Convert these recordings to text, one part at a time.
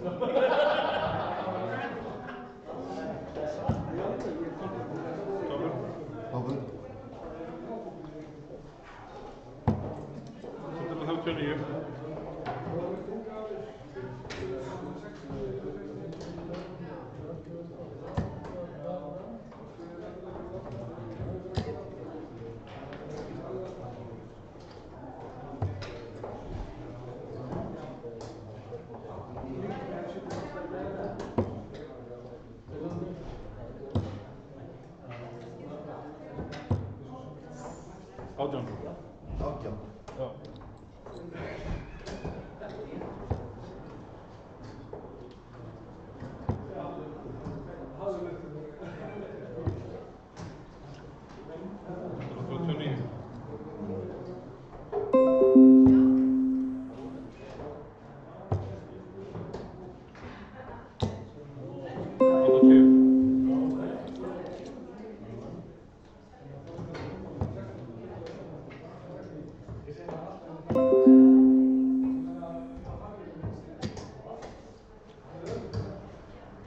Tobben. 29.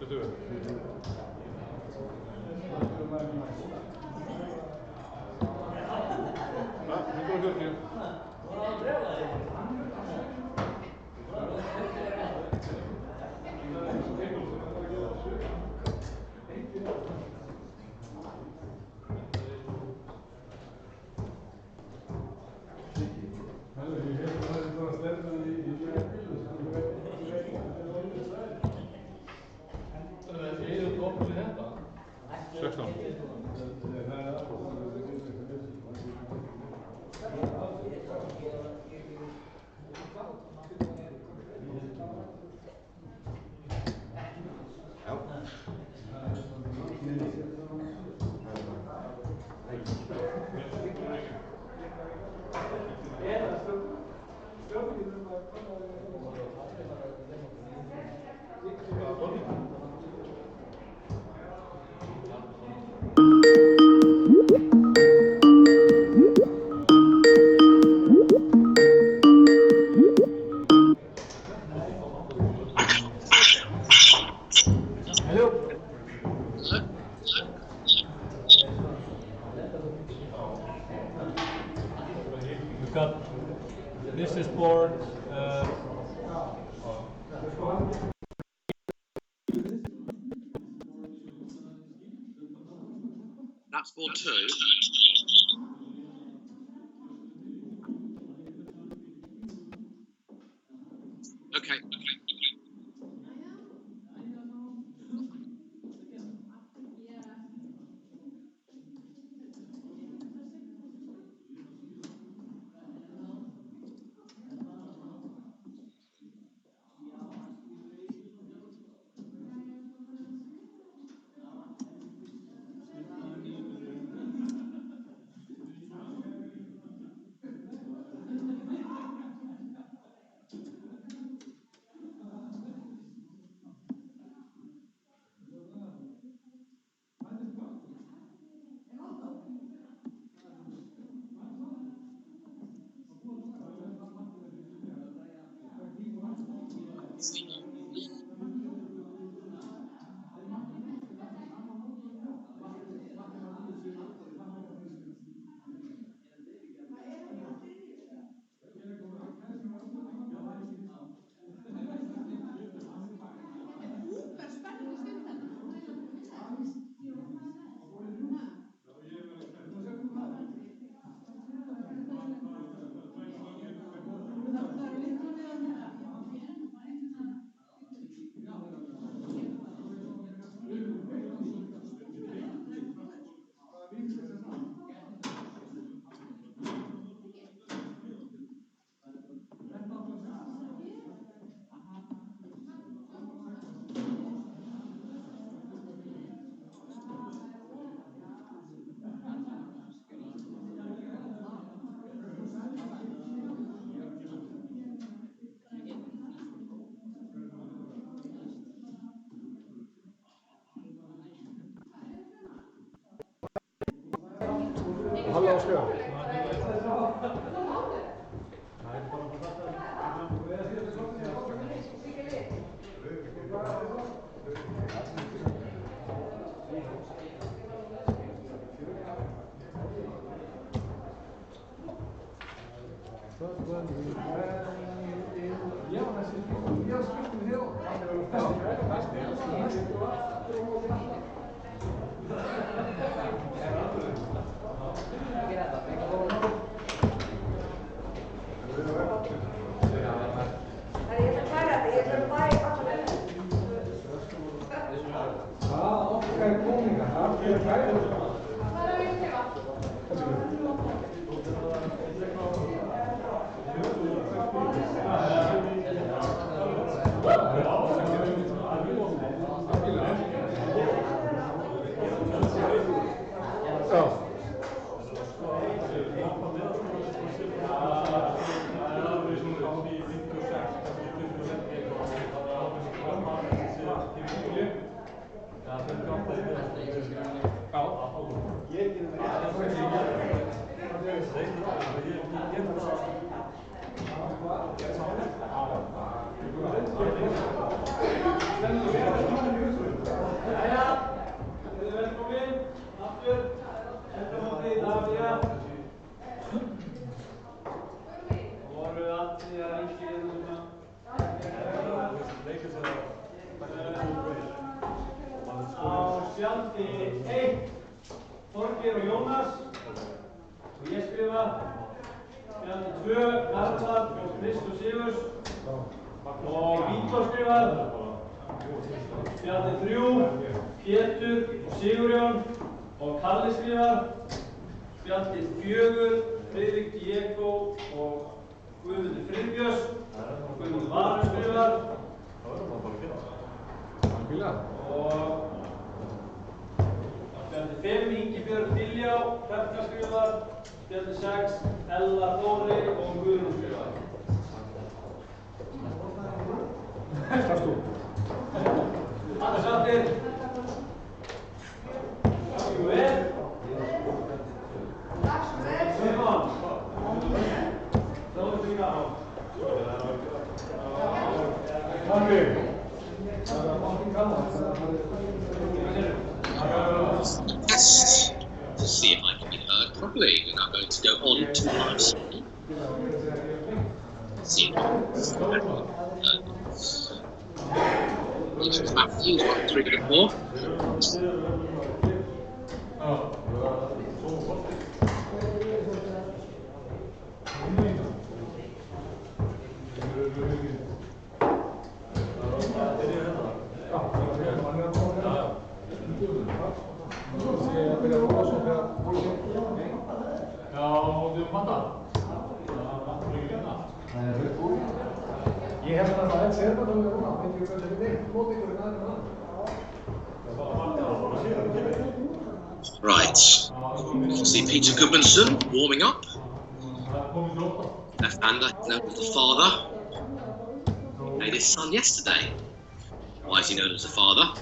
Adrian. Adrian. Ja. We've got this is board. That's board 2. Okay. Hallå Oskar. Test to see if I can be heard properly. We're now going to go on to live stream. See Matthews, 1, 3, and 4. Right. See Peter Gudmundsson warming up. Left-hander, known as the father. Made his son yesterday. Why is he known as the father?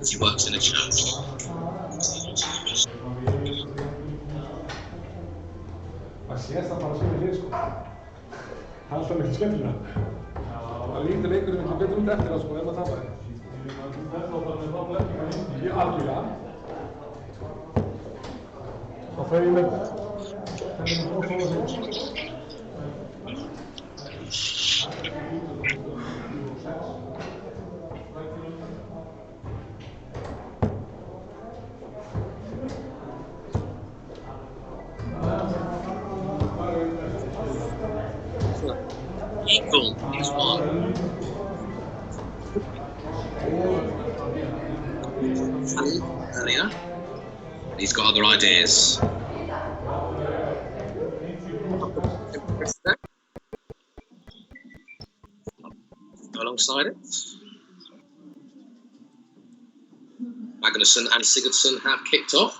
He works in a church. Að sér það bara sem við sko. Það er mikið skemmtilega. Það lítur leikurinn mikið betur út eftir það sko, ef maður tapar. Ég algjörlega. Þá fer ég með Eagle is one. Earlier. And he's got other ideas. Go alongside it. Magnusson and Sigurdsson have kicked off.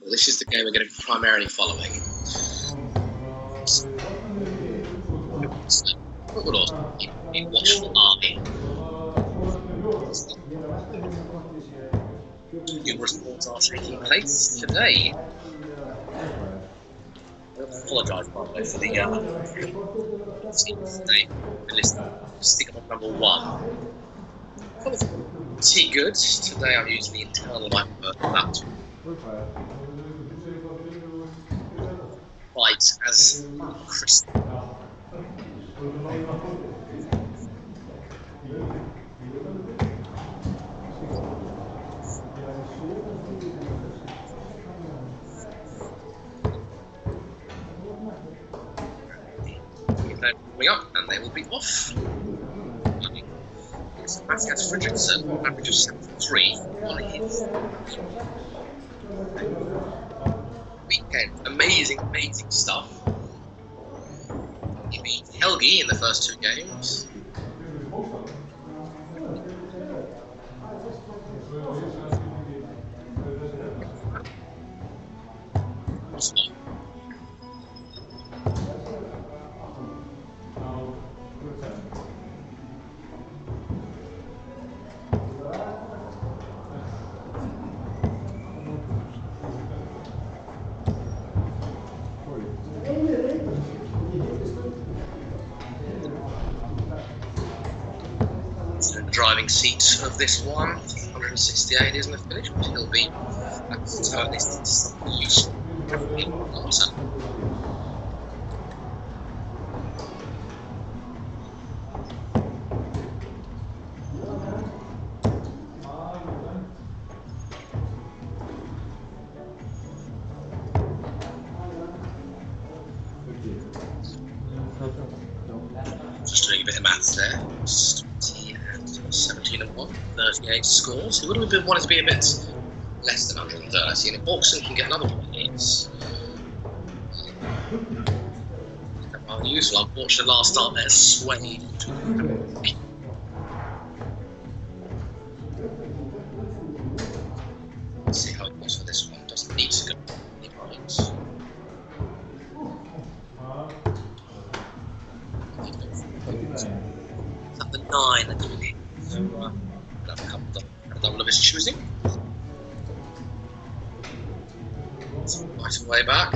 Well, this is the game we're going to be primarily following. So, what would also be a watchful eye. Numerous sports are taking place today. I apologise, by the way, for the teams today. The list sticking on number 1. Pretty good. Today I'm using the internal laptop. Quite as crisp. Coming up, and they will be off. Matthias Fredriksson, average of 73 on his weekend. Amazing stuff. He beat Helgi in the first 2 games. Driving seat of this one, 168 isn't a finish, but he'll be that's turn this into something useful. Just doing a bit of maths there. 17 and 1, 38 scores. He would have wanted to be a bit less than 130, and if Boxing can get another one, it's rather useful. Unfortunately, last start there swayed. Let's see how it goes for this one. Doesn't need to go any points. Is that the 9 that you need? So, a double of his choosing. Right away back.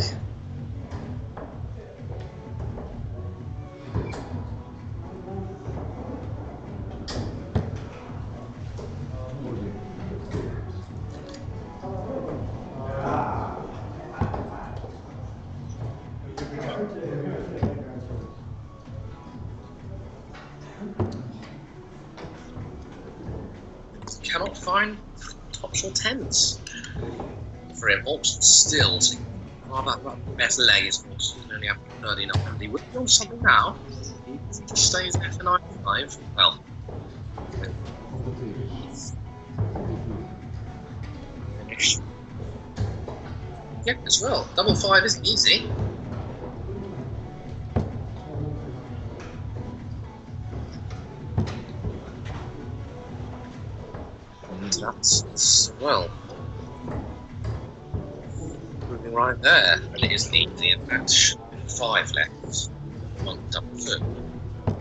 Cannot find top short 10s for him. Hawks still that best leg is Hawks only after 39. He would be on something now. He stays there for 95. Well, yeah, as well. Double 5 isn't easy. That's well moving right there, and it isn't easy. In fact, 5 left, 1 double 2.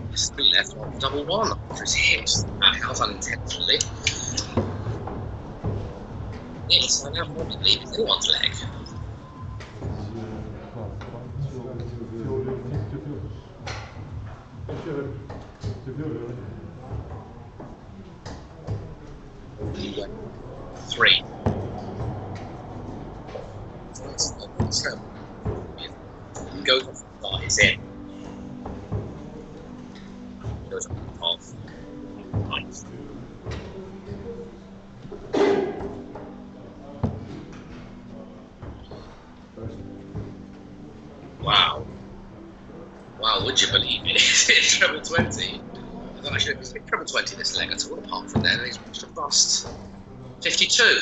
There's 3 left, 1 double 1. After his hit that out unintentionally. Yes, I now won't believe it's anyone's leg. He went 3. So, he goes off the bar, he's in. He goes off the path. Nice. Wow. Wow, would you believe it? It's treble 20. I thought I should have treble 20 this leg at all, apart from then, and he's reached a bust. 52.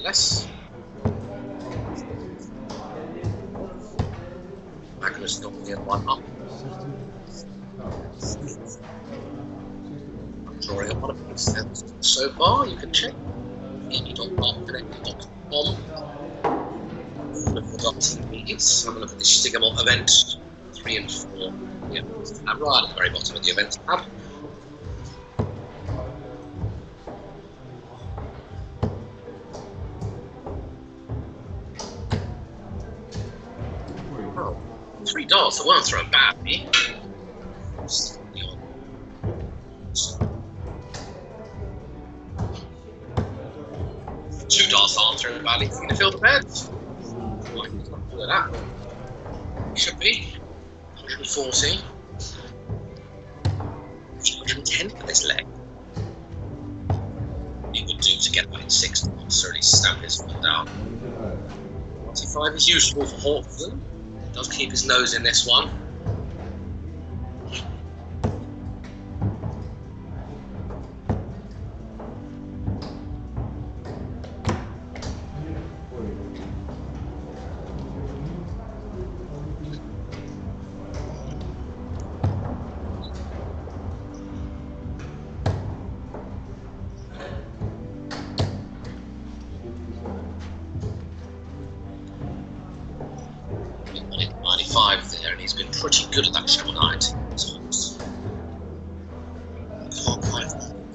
Yes. drawing a lot of things so far. You can check amy.markconnect.com. Look at the TVs. Have a look at the Stigamore event 3 and 4. Yeah, tab right at the very bottom of the event tab. Oh, $3. I won't throw bad me. $2 answer in the valley in the field of beds. Look at that. Should be 140. 210 for this leg. He would do to get back in 6 to certainly stamp his foot down. 25 is useful for Hawkson. Does keep his nose in this one. There, and he's been pretty good at that shovel 90 times.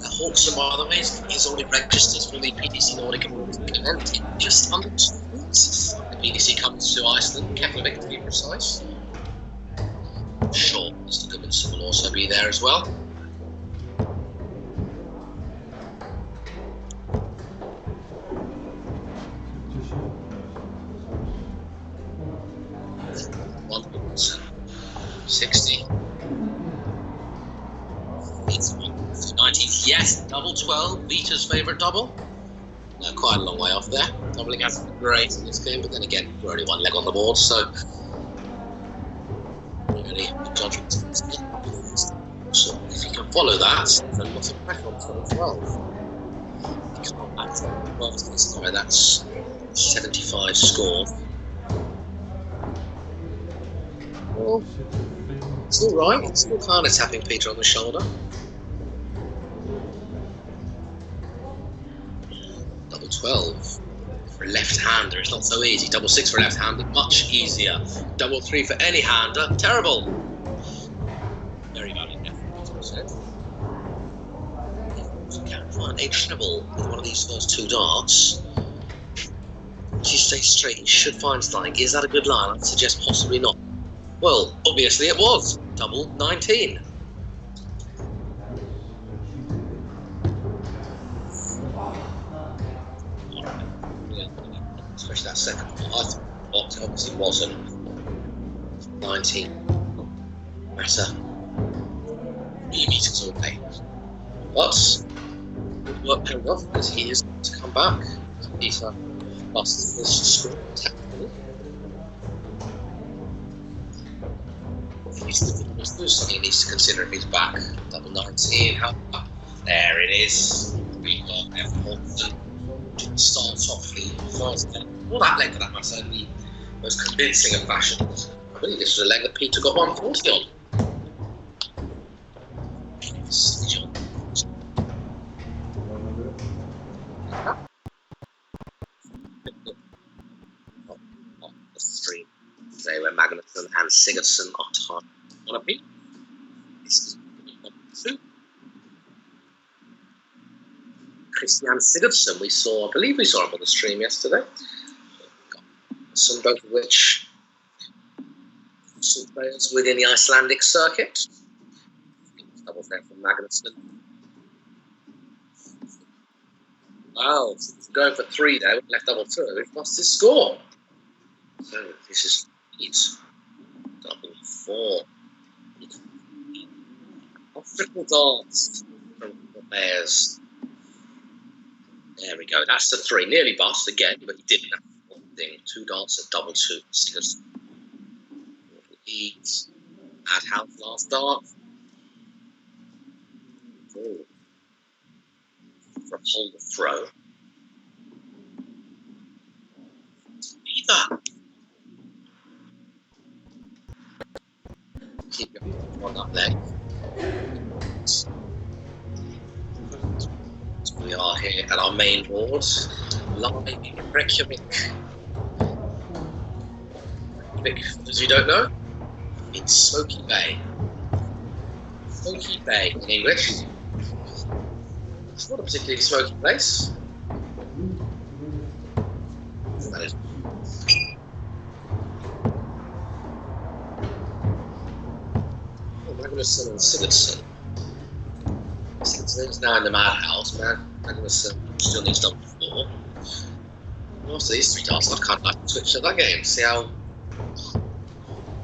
Hawkson, by the way, he's already registered for the PDC Nordic event in just under 2 weeks. The PDC comes to Iceland, Keflavik to be precise. Sure, Mr. Goodmanson will also be there as well. $1.60. 19th, yes, double 12, Vita's favourite double. Quite a long way off there. Doubling hasn't been great in this game, but then again, we're only 1 leg on the board, so really, judgment. So if he can follow that, there's a lot of pressure on double 12. He can't back to 12 this time, that's 75 score. Well, it's all right. It's still kind of tapping Peter on the shoulder. Double 12 for a left-hander. It's not so easy. Double 6 for a left-hander, much easier. Double 3 for any hander, terrible. Very valid, definitely. You can find a treble with one of these first 2 darts. If you stay straight, you should find something. Is that a good line? I'd suggest possibly not. Well, obviously it was. Double 19. Especially that second one. I thought it obviously wasn't. 19. Better. 3 meters away. But good work paid off because he is going to come back. He's lost his score tactically. There's something he needs to consider if he's back. Double 19, how there it is. We got Hawkson to start off the first leg. Well, that leg for that matter, the most convincing of fashions. I believe this was a leg that Peter got 140 on. The stream today where Magnusson and Sigurdsson are tied on a beat. This is 2. Christian Sigurdsson, I believe we saw him on the stream yesterday. Some both of which some players within the Icelandic circuit. Double there from Magnusson. Wow, going for 3 there, left double 2, we've lost his score. So this is double 4. Triple darts from the Bears. There we go. That's the 3. Nearly bust again, but he didn't have one thing. 2 darts at double 2. Singers. Eat. Add house last dart. Ooh. For a hold the throw. Either. Keep your one up there. We are here at our main board, live in Reykjavik. Reykjavik, for those who don't know, it's Smoky Bay. Smoky Bay in English. It's not a particularly smoky place. That is. Oh, Magnusson and Sigurdsson. Sigurdsson is now in the madhouse. Magnusson still needs double 4. After these 3 tasks, I'd kind of like to switch to that game. See how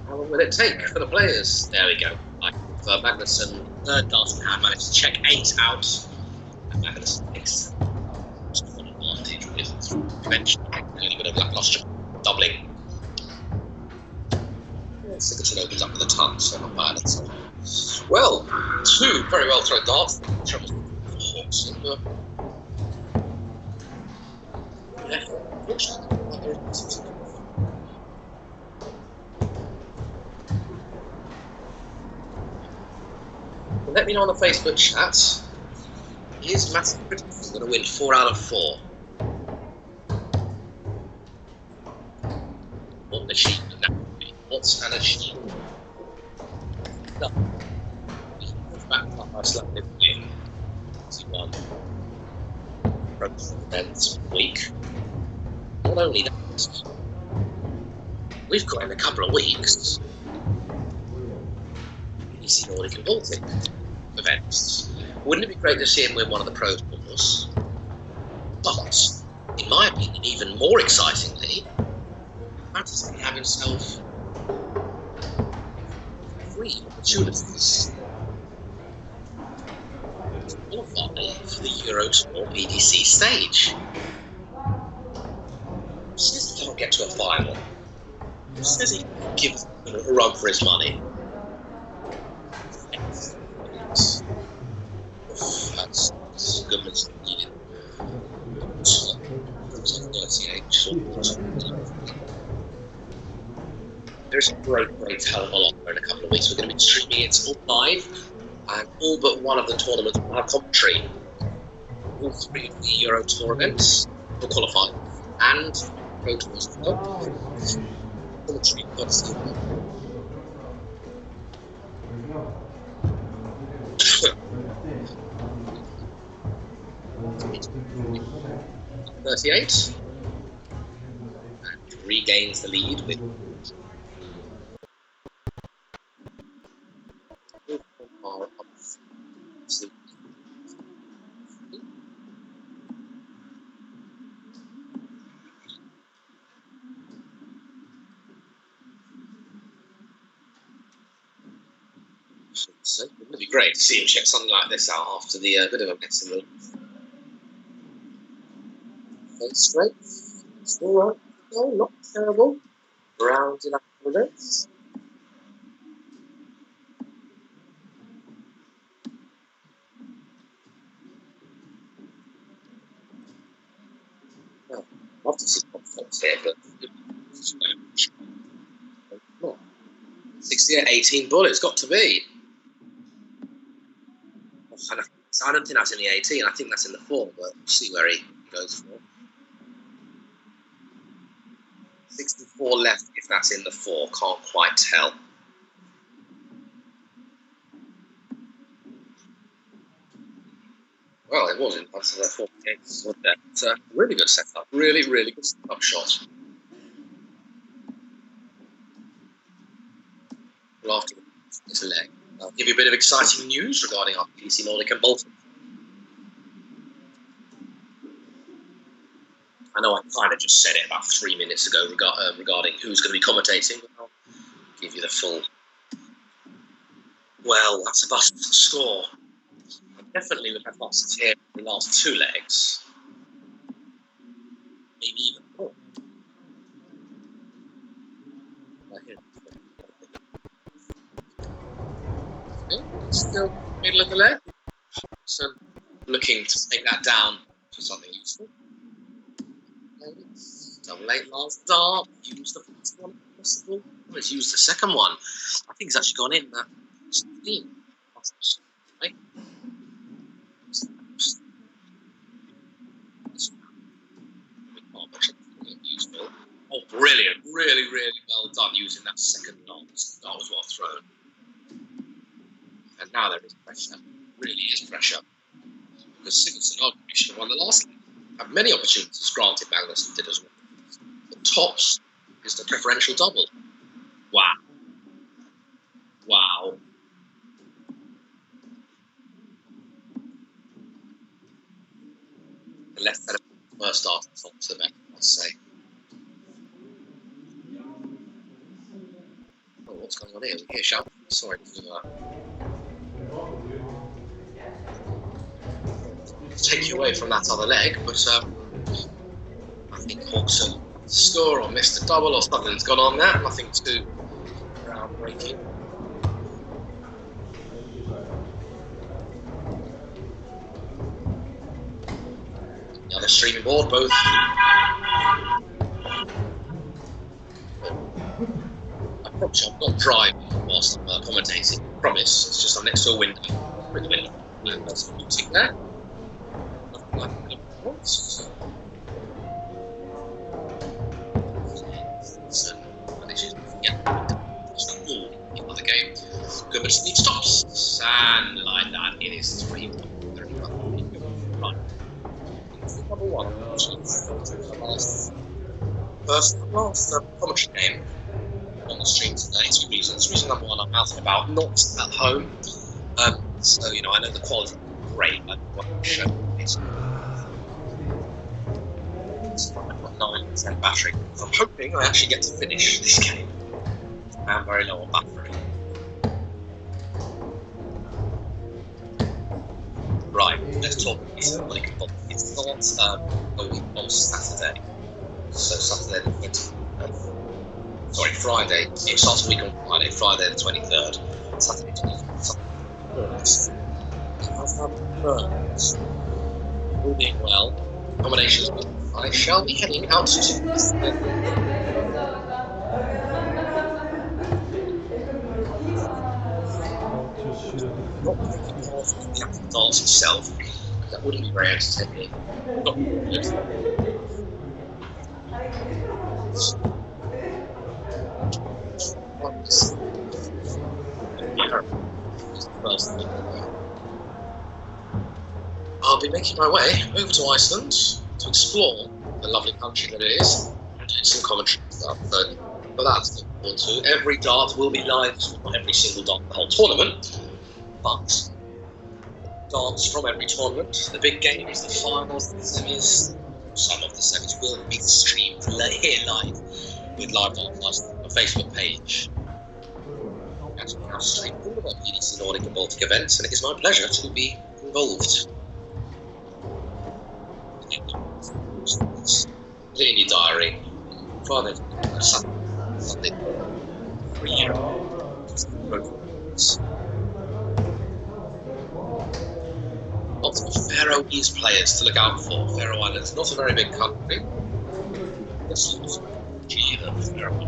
long will it take for the players? There we go. Like Magnusson, third task had managed to check 8 out. And Magnusson takes an advantage with convention. A little bit of lackluster doubling. Sigurdsson opens up with a ton, so not bad at all. Well, 2 very well thrown darts. Hodgson, but yeah, let me know on the Facebook chat. Is Massive Criticism going to win 4 out of 4? What an achievement that would be. What's an achievement? No. Back up by slightly win. 1 events week. Not only that, we've got in a couple of weeks EC Nordic and Baltic events. Wouldn't it be great to see him win one of the Pro Tours? But, in my opinion, even more excitingly, Matt's going to have himself 3 opportunities to qualify for the Euro Tour BDC stage. Who says he can't get to a final? Who says he can give a run for his money? That's goodness needed. 38. There's a great hell of a lot in a couple of weeks. We're going to be streaming it all live, and all but one of the tournaments will have commentary. All 3 of the Euro Tour events will qualify, and Pro Tours as well. Commentary, courtesy. 38 and regains the lead with so it would be great to see him check something like this out after the bit of a mess in the straight. It's all right. No, not terrible. Round enough for this. Well, love to see confidence here, but 68-18 bullet, it's got to be. I don't think that's in the 18, I think that's in the 4, but we'll see where he goes for. 64 left if that's in the 4, can't quite tell. Well, it wasn't. That's the 48. It's a really good setup. Really good setup shot. Well, after this leg, I'll give you a bit of exciting news regarding our EC Nordic and Baltic. I know I kind of just said it about 3 minutes ago regarding who's going to be commentating. I'll give you the full. Well, that's a bust score. Definitely would have busts here in the last 2 legs. Maybe even more. Still middle of the leg. So looking to take that down for something useful. Double 8 last dart. Use the first one if possible. Let's use the second one. I think it's actually gone in that 16. Right? Brilliant, really, really well done using that second dart. That was well thrown. And now there is pressure. Really is pressure. Because Sigurdsson arguably should have won the last game. Had many opportunities, granted Magnusson did as well. But tops is the preferential double. Wow. Wow. The left better first start on top to the back, I'd say. Oh, what's going on here? Here, Shab. Sorry to take you away from that other leg, but I think Hawkson score or missed a double or something's gone on there. Nothing too groundbreaking. The other streaming board, both. I promise you, I'm not driving whilst I'm commentating. I promise. It's just I'm next to a window. Through the window. And there's some music there. Nothing like it once. So, yeah. Just a ball in the game. Gudmundsson needs stops. And like that, it is 3-1. Right. Number one. Last commentary game on the stream today. Two reasons. Reason number one, I'm out and about, not at home. So, you know, I know the quality is great. I want to show it. I've got 9% battery. So I'm hoping I actually get to finish this game. I'm very low on battery. Right, let's talk about it. It's not a week on Saturday. So Saturday the 23rd. Sorry, Friday. It starts a week on Friday the 23rd. Saturday the 23rd. All being well, accommodations. I shall be heading out to not looking off the actual dance itself. That wouldn't be very entertaining. Not good. I'll be making my way over to Iceland to explore the lovely country that it is and do some commentary stuff. But that's important too. Every dart will be live, not every single dart, the whole tournament, but darts from every tournament. The big games, the finals, the semis. Some of the semis will be streamed here live with live darts on the Facebook page. As we now stream all of our PDC Nordic and Baltic events, and it is my pleasure to be involved. Put it in your diary. Friday, Sunday, 3 years. Lots of Faroese players to look out for. Faroe Islands, not a very big country. This is Faroe.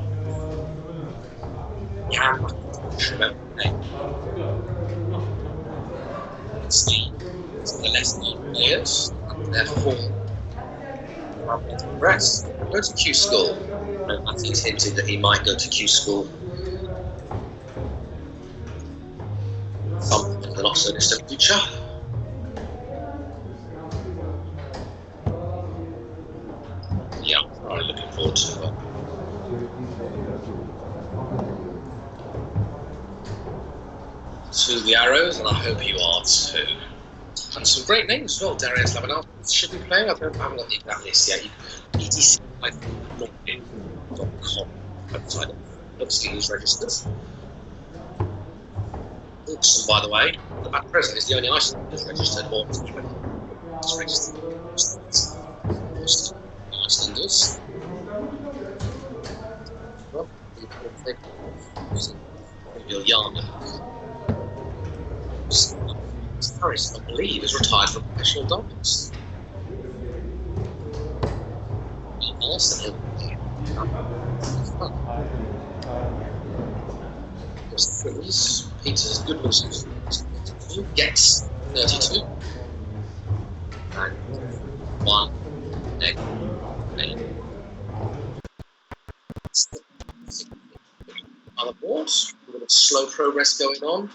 Yeah, remember the name. It's the less known players, and therefore progress. Go to Q School. Matthew's hinted that he might go to Q School. Something in the not so distant future. Yeah, I'm really looking forward to it. To the Arrows, and I hope you are too. And some great names as well. Darius Labanal should be playing. I haven't got the exact list yet. ETC.com website. Looks like he's registered. Hawkson, by the way, at present is the only Iceland who's registered or is registered. Icelanders. Well, Juliana. Harris, I believe, is retired from professional darts. Arsenal. Peter's Gudmundsson gets 32. And 1 egg. Other boards, a bit of slow progress going on.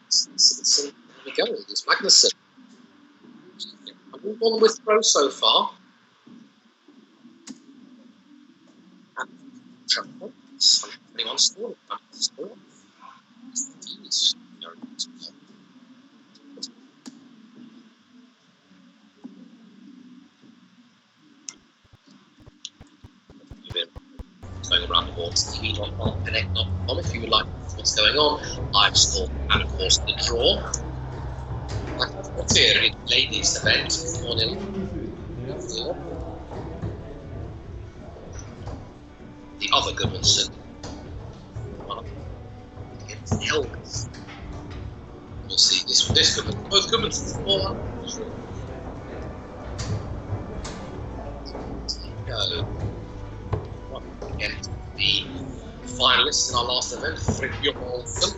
There we go, there's Magnussen. I've moved on with throw so far. And Trevor, 21 scored. Going around the board, tv.connect.com if you would like to see what's going on. Live score and of course the draw. Like ladies event 4-0. The other Goodmanson against the Helgas. We'll see this Goodmanson, both Goodmansons 4-1. Go. Against the finalists in our last event, Fridtjof Olsen.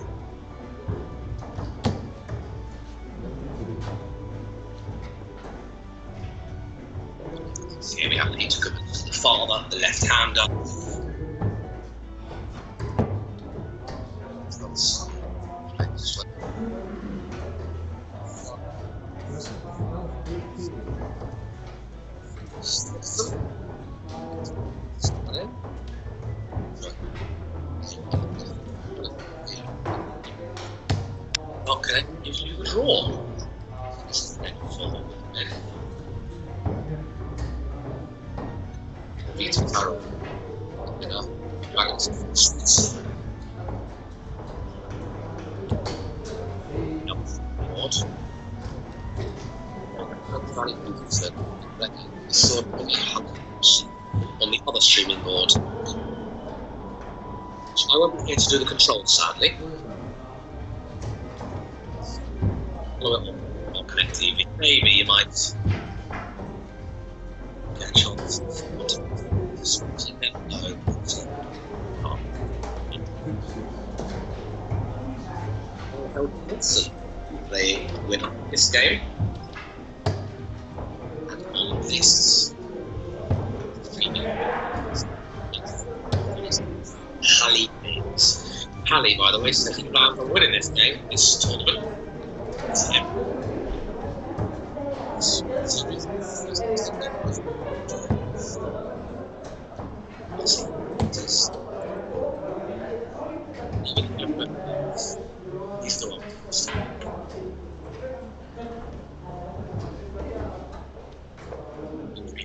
So here we have Peter Goodmanson, the father, the left-hander. Okay, gives you the draw. Peter Carroll, Dragons. On the other streaming board. So I won't be here to do the controls, sadly. Or Connect TV. Maybe you might get a chance to they win this game. And on this Halley Games. Halley, by the way, second round for winning this game, this tournament. He's the one.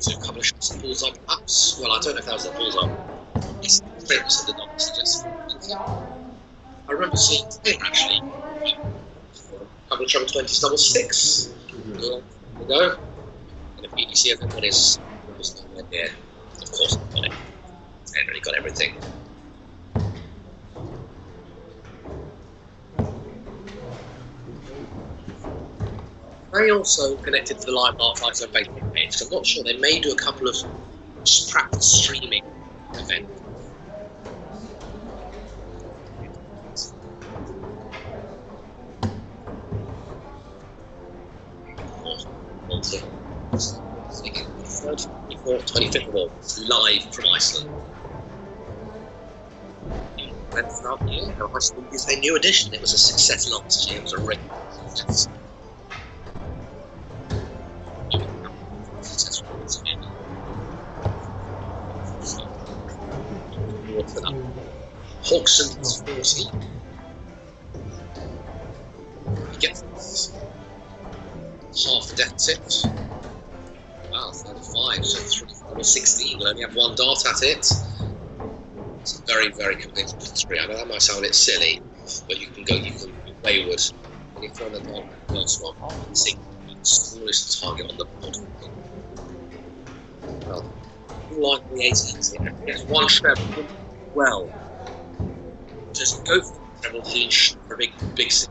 A couple of shots and bullseye perhaps. Well, I don't know if that was a bullseye. It's famous in the not suggest. I remember seeing it actually. A couple of treble 20s, double 6. There we go. And the BBC event that is there. Of course, got it. Henry got everything. They also connected to the live archives on Facebook page. So I'm not sure, they may do a couple of practice streaming events. Also, 25th of August, live from Iceland. It's their new edition. It was a success last year. It was a real success. Hawkson is 40. He gets half the deficit. Wow, 35, so 3 or 16. We'll only have one dart at it. It's very, very convincing for 3. I know that might sound a bit silly, but you can be wayward. When you throw the dart at the first one, you can see the smallest target on the board. Well, like the 18s here. It's one treble. Well, just go for the treble clean for a big it's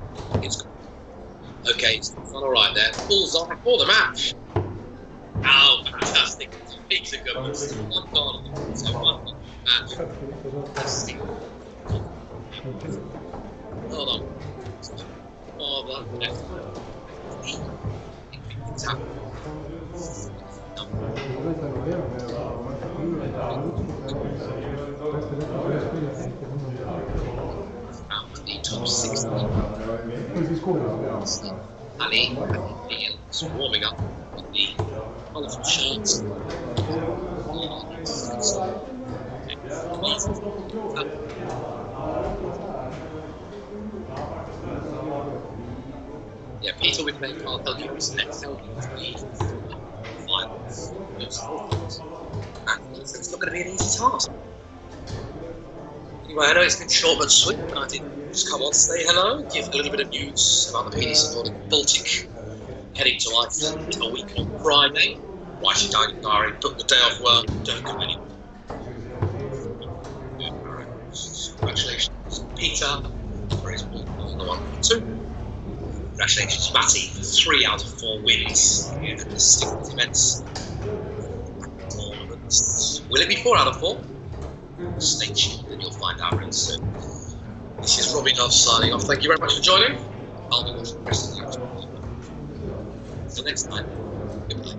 okay, it's all right there. Bullseye for the match. Oh, fantastic. It's a good one. One goal. So one match. Fantastic. Hold on. Oh, that's The top 60. Ali is warming up with the colourful shirts. Yeah, Peter will play Carl Hughes next to the finals. And it's not going to be an easy task. Anyway, I know it's been short but sweet, and I did just come on, say hello, and give a little bit of news about the PDC Nordic Baltic heading to Iceland a week on Friday. Write it down in your diary, book the day off work, don't go anywhere. Congratulations, Peter, for his win on the 1.2. Congratulations, Matty, for 3 out of 4 wins in the distinct events. Will it be 4 out of 4? Stay tuned and you'll find out real soon. This is Robbie Love signing off. Thank you very much for joining. I'll be watching the rest of the episode. Until next time, goodbye.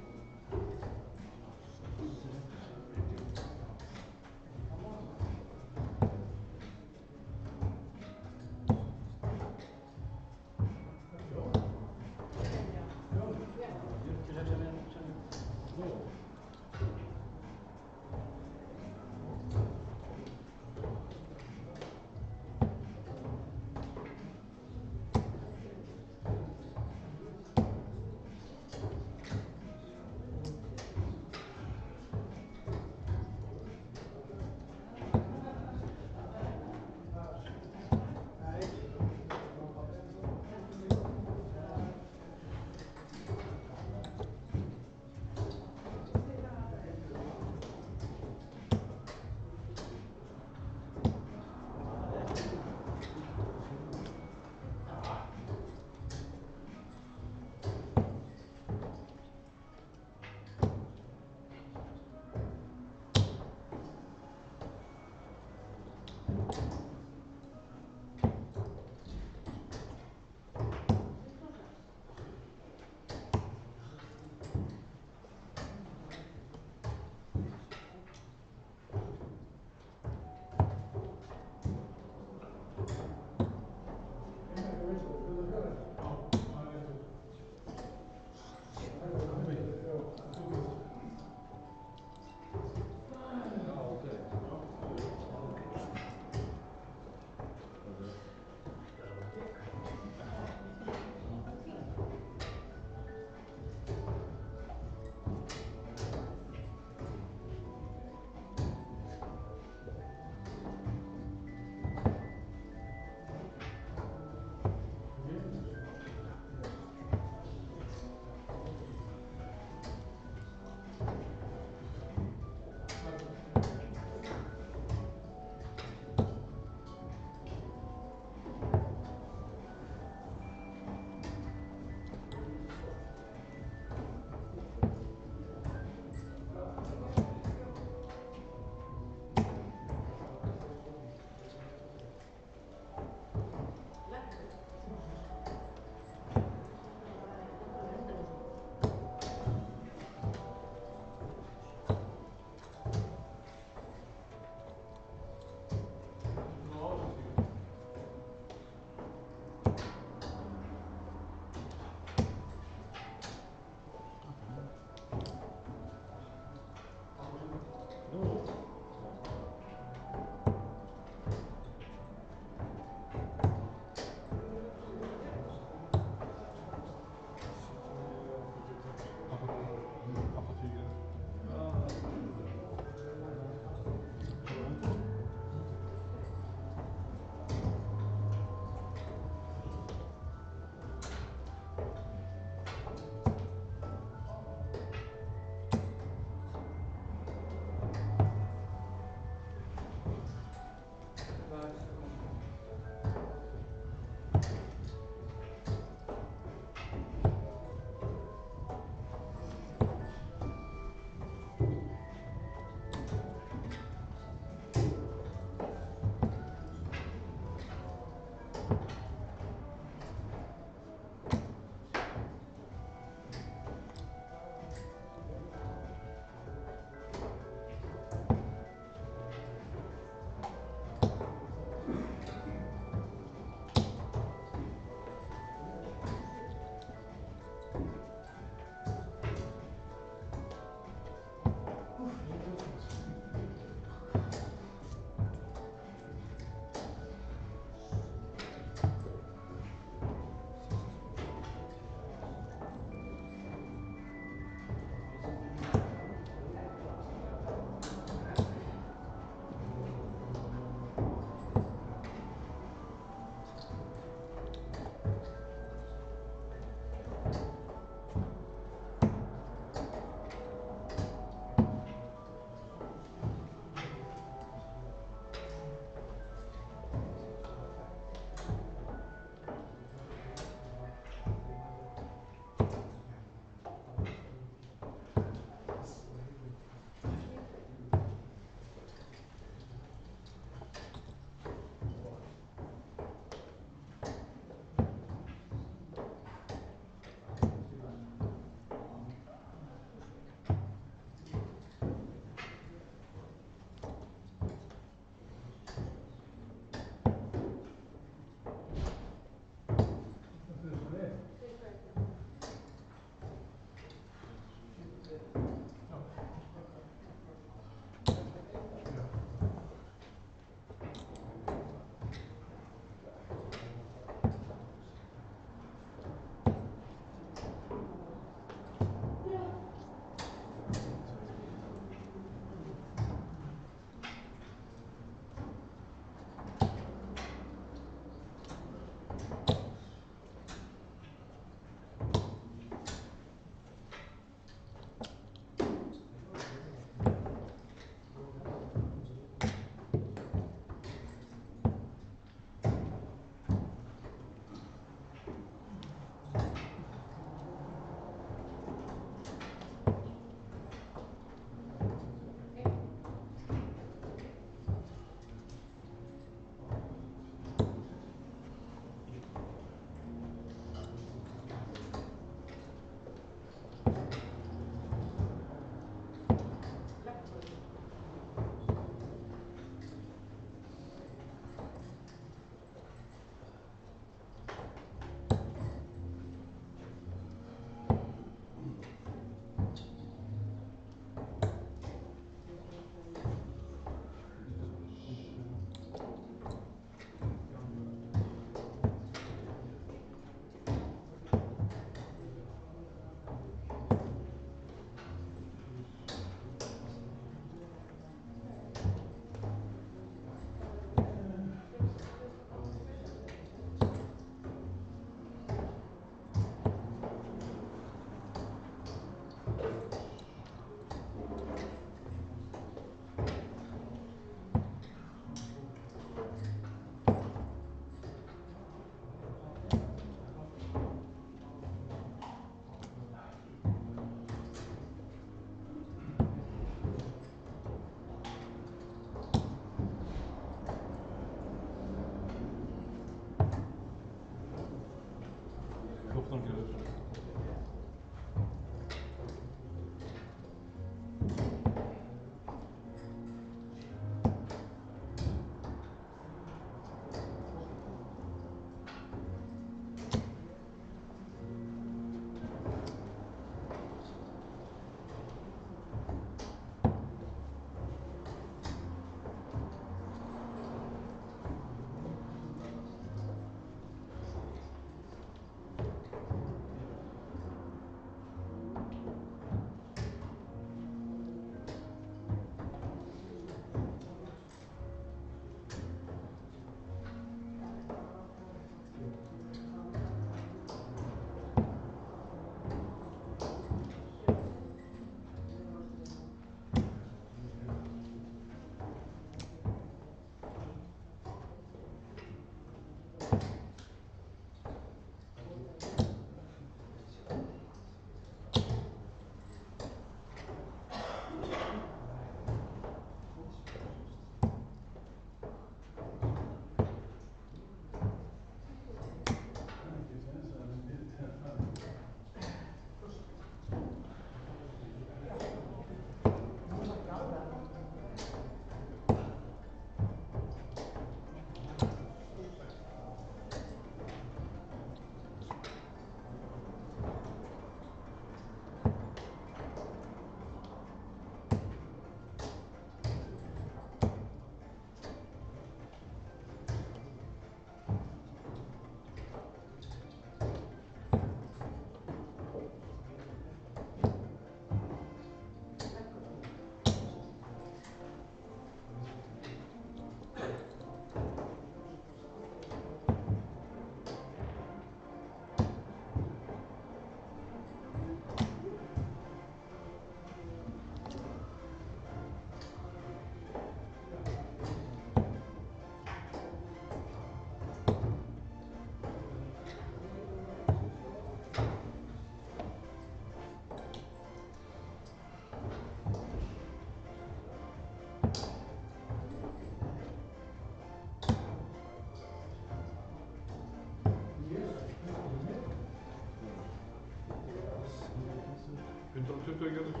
Þorgerður.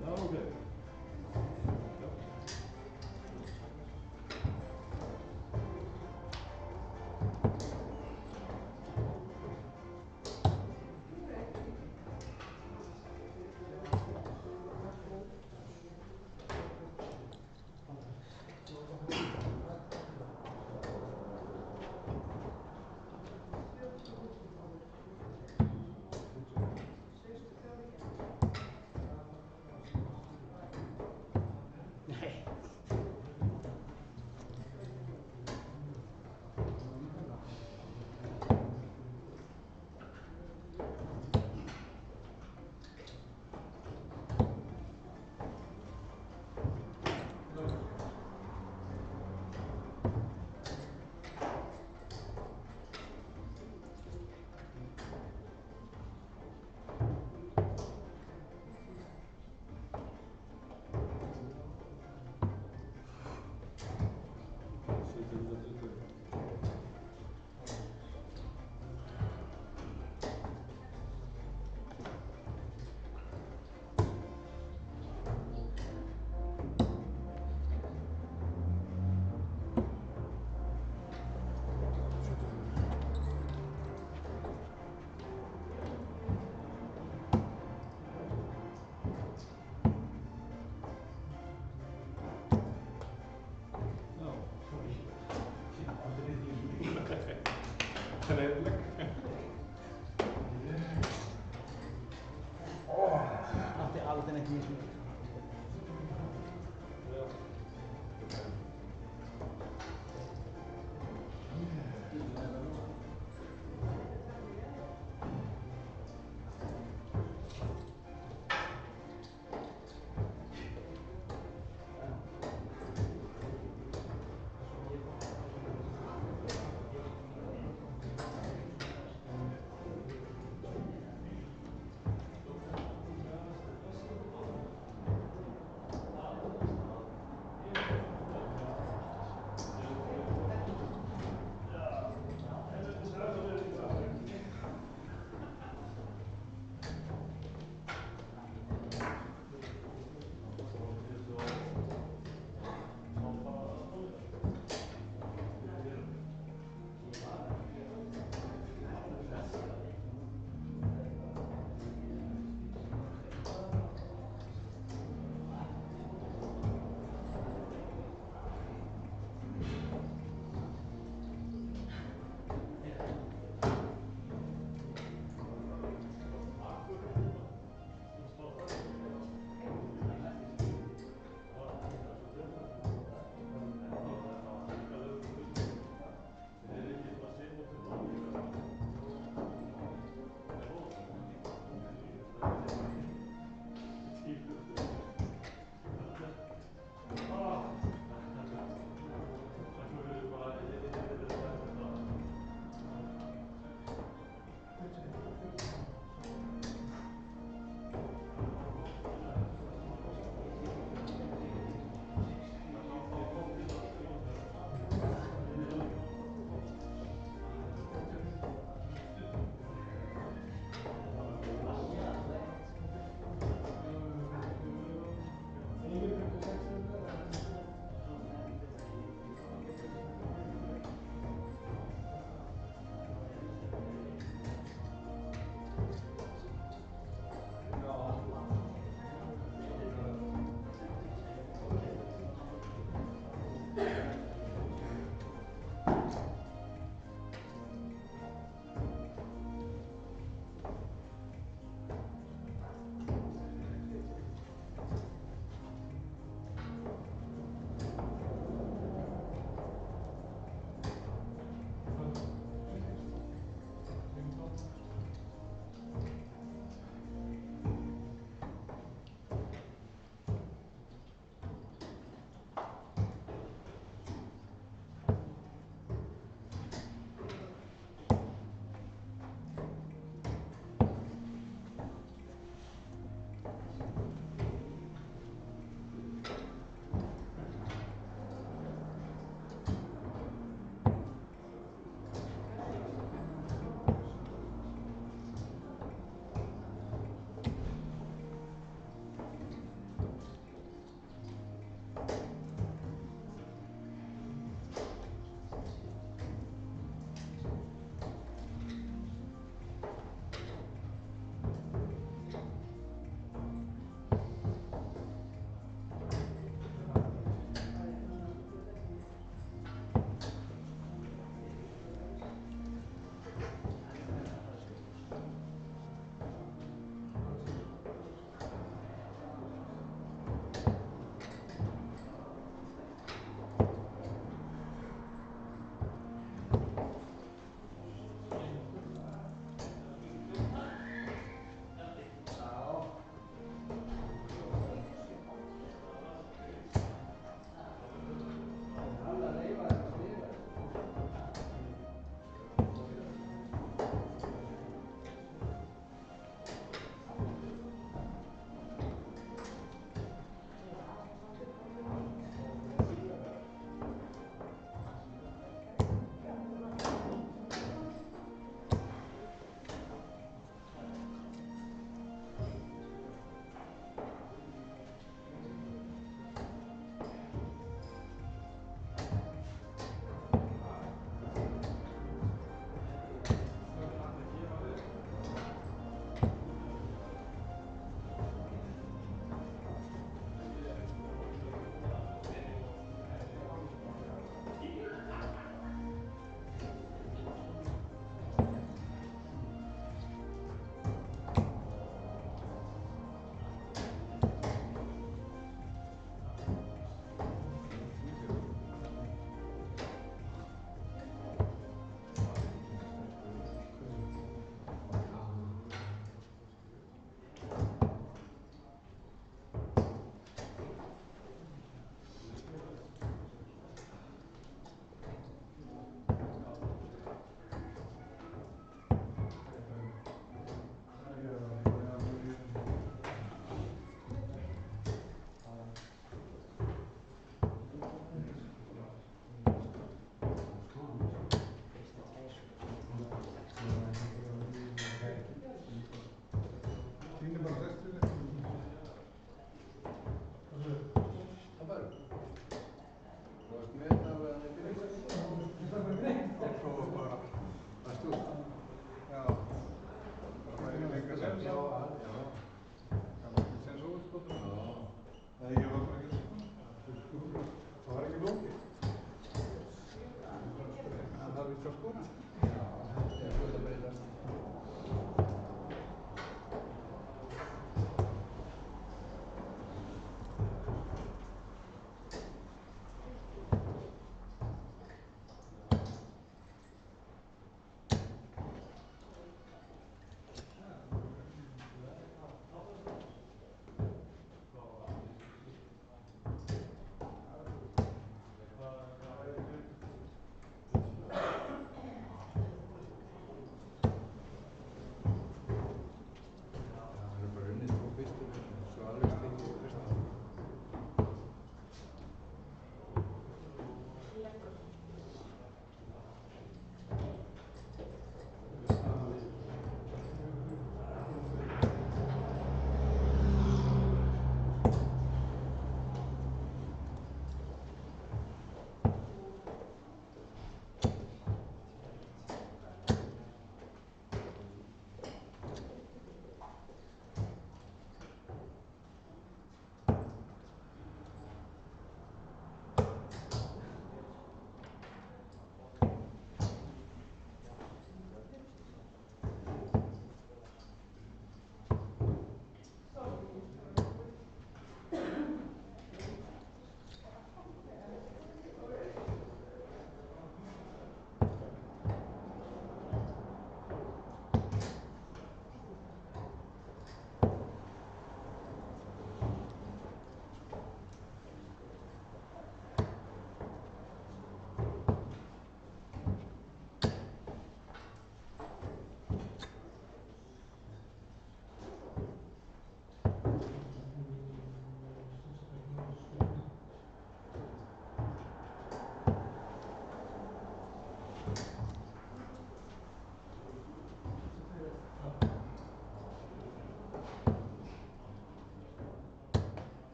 Já, ok.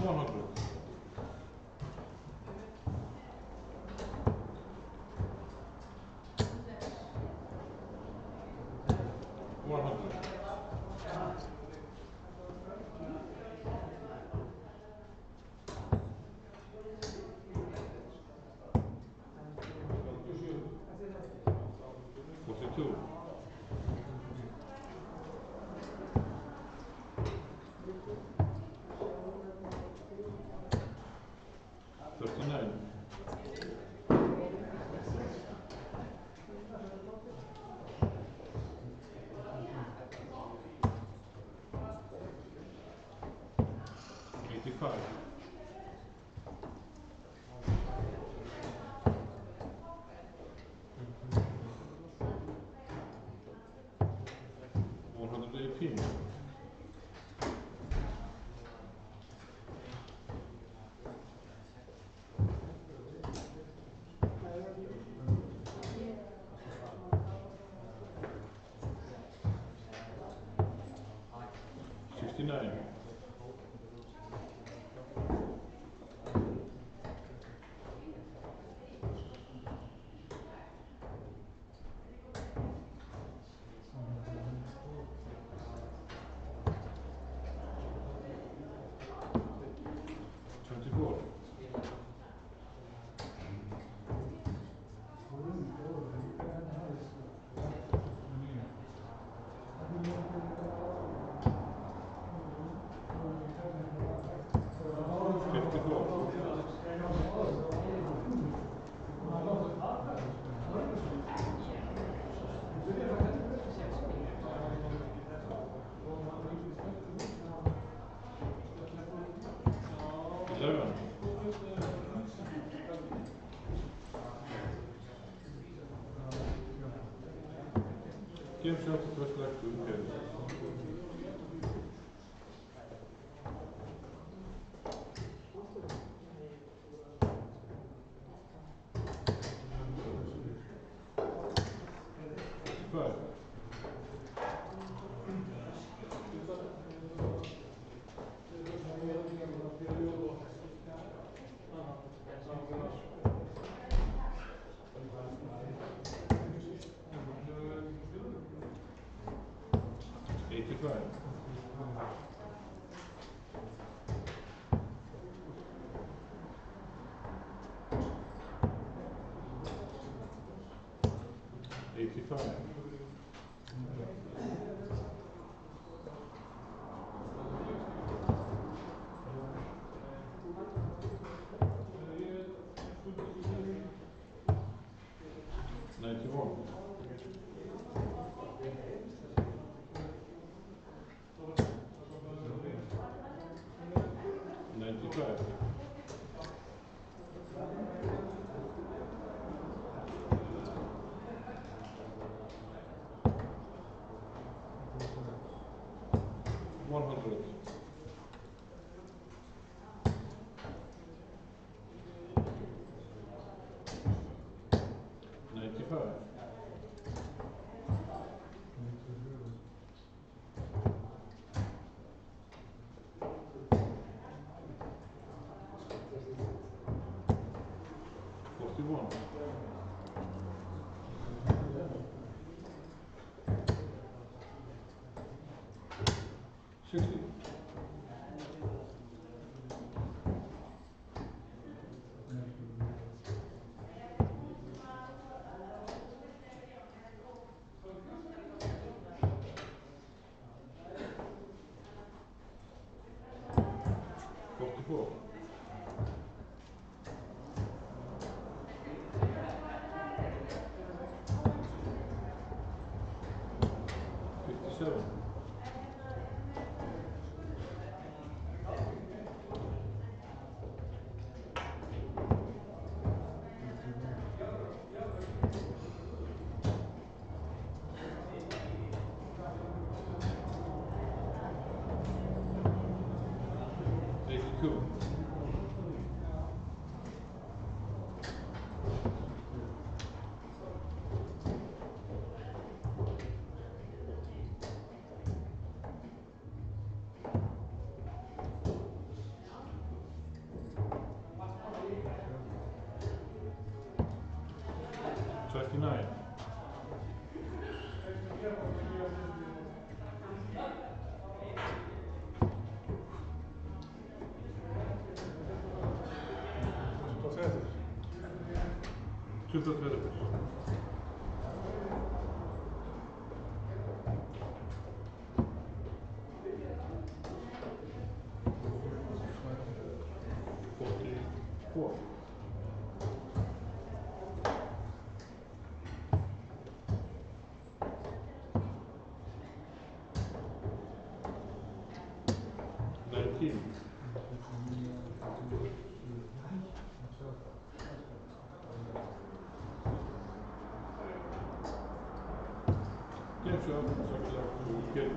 100. 100. 42. 39. 85. 118. 69. 24. 11. Game shot, first leg to Kevin. 5. 85. 85. 91. 95. 100. 95. 41. 60. 44. 57. 82. 83. 22 minutes. Four. Game shot, circle to get.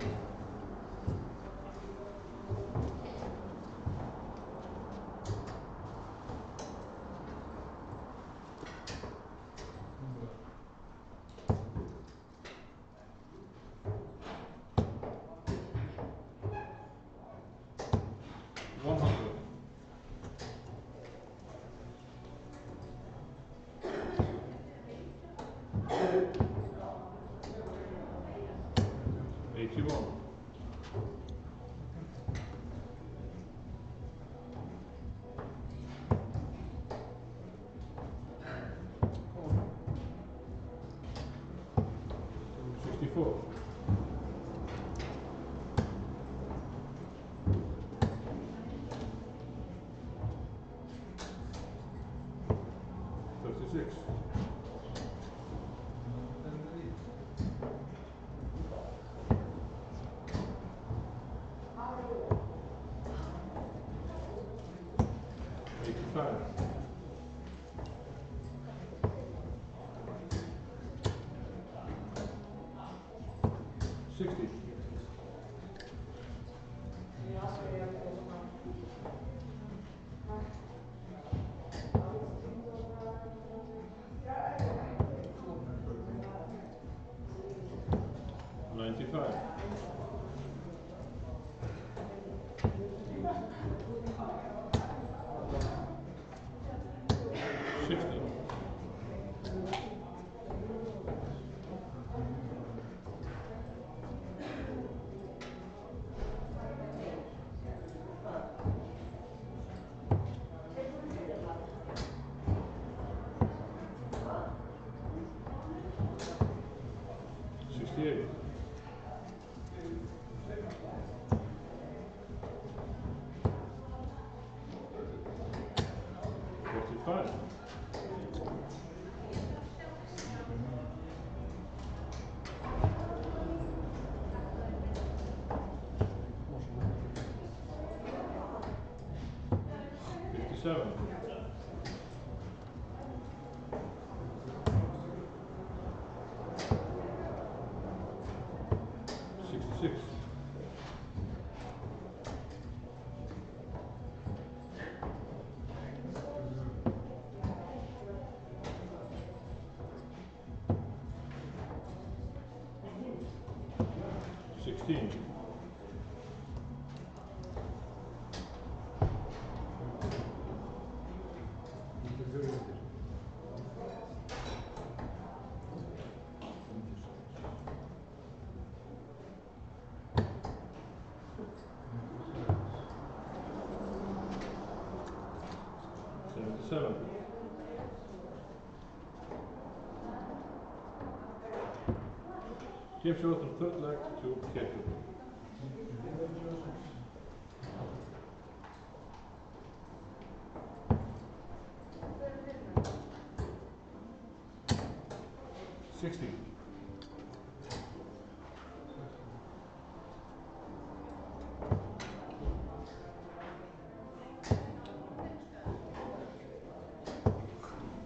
Game shot on third leg to Ketu.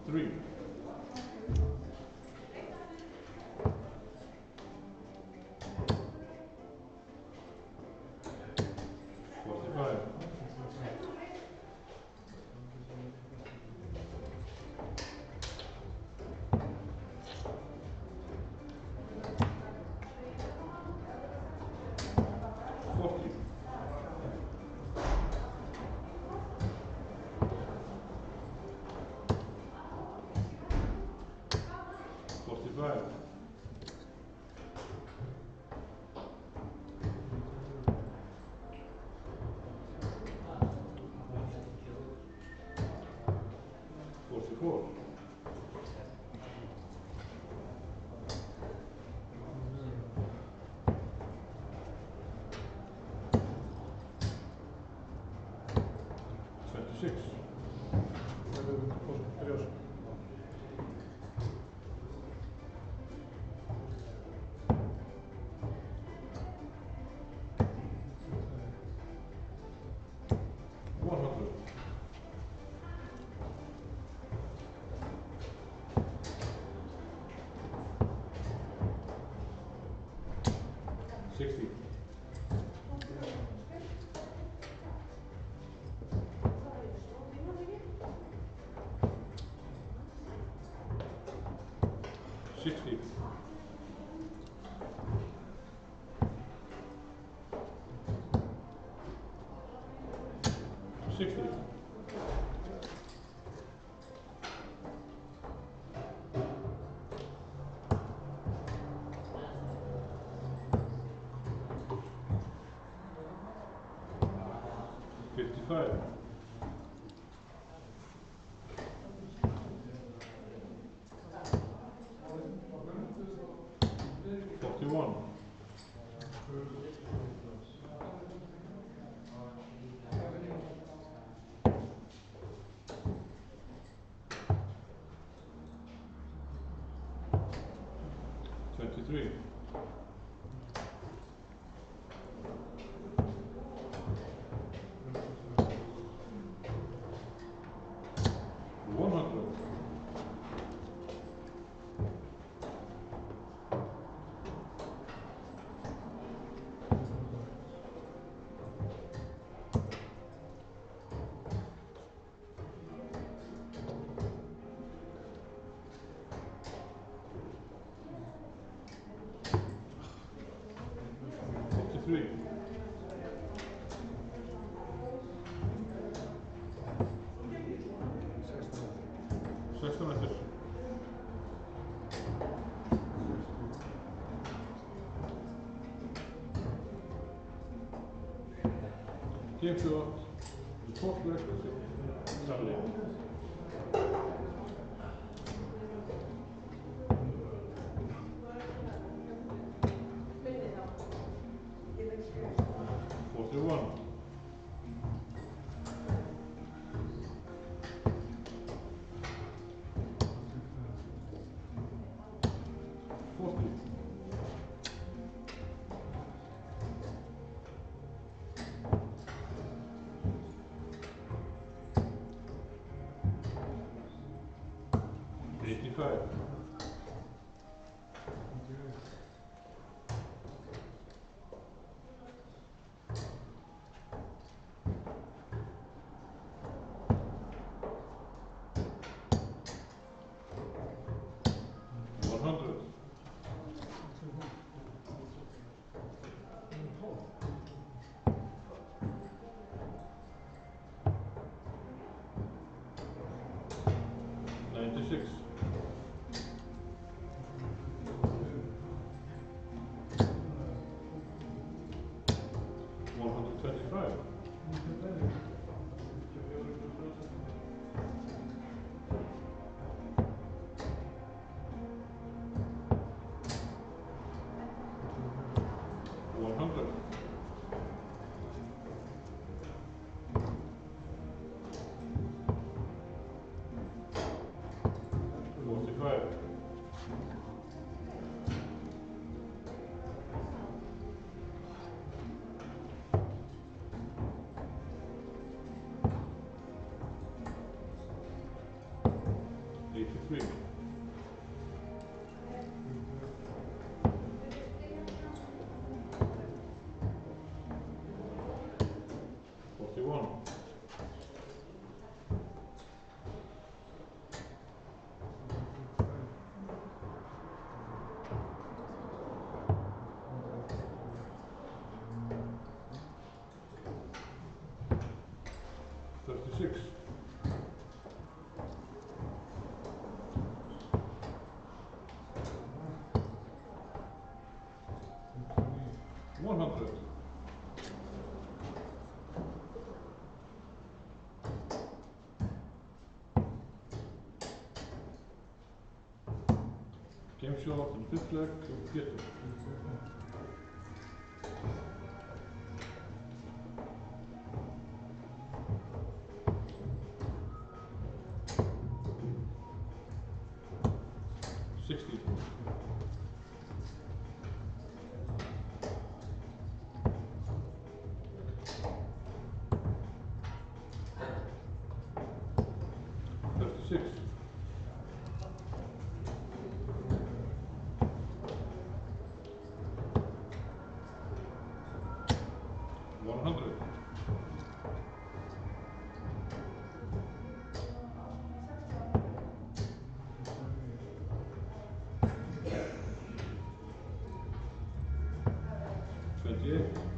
Three. 45. 40. 50. 36. Τελειώσω. Game show, the fourth breakfast, Saturday. Game shot and fifth leg, Pétur. 100. $28.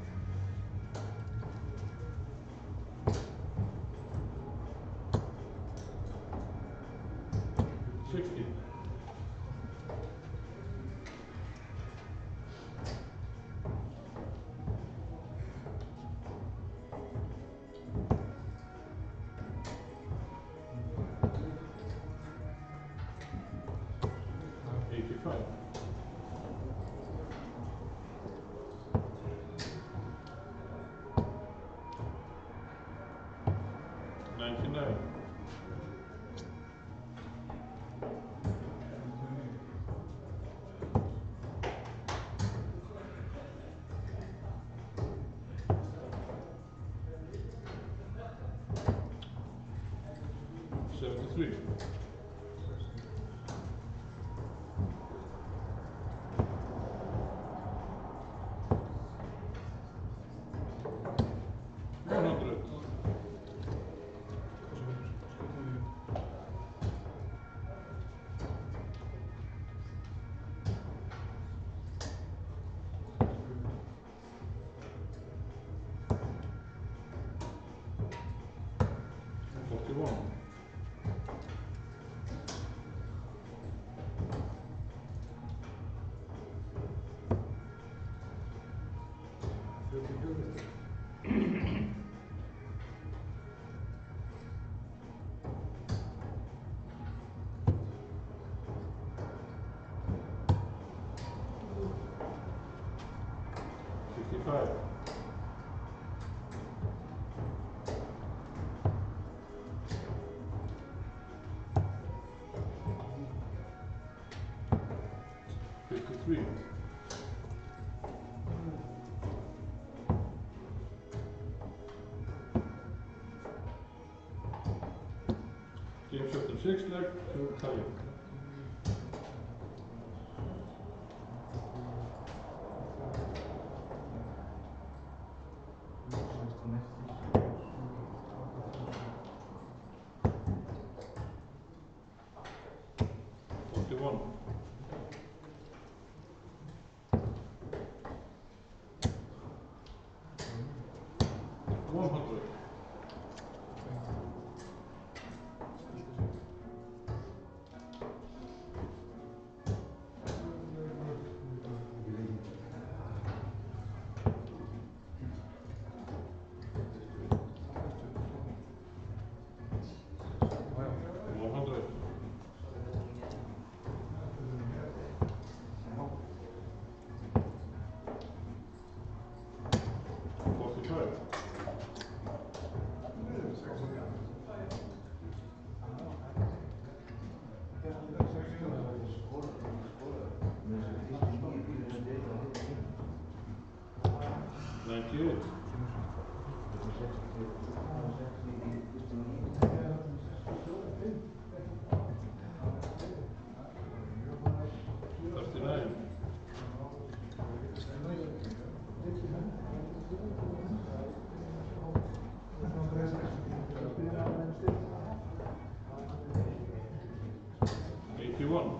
60. 85. 99. 73. 100. 41. 65. 53. 6 leg to tie. 41. 100. 100. 45. 98. 39. 81.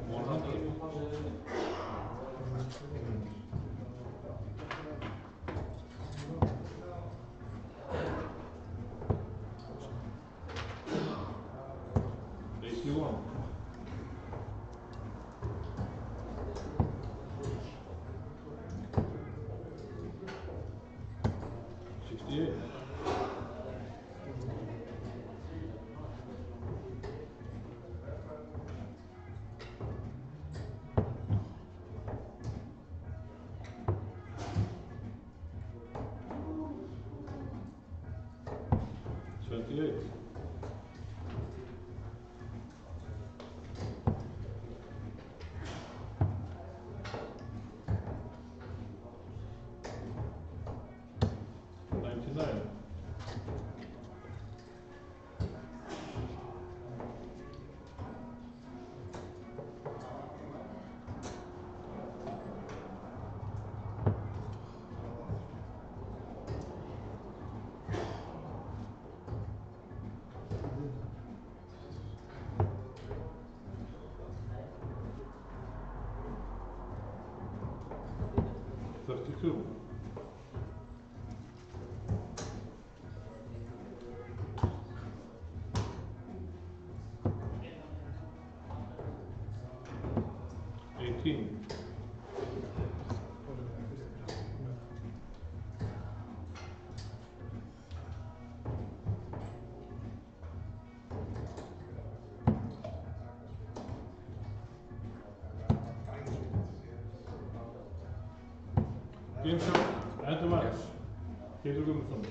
100. 81. 68. 28. 32. Game show, and the match. Pétur Guðmundsson.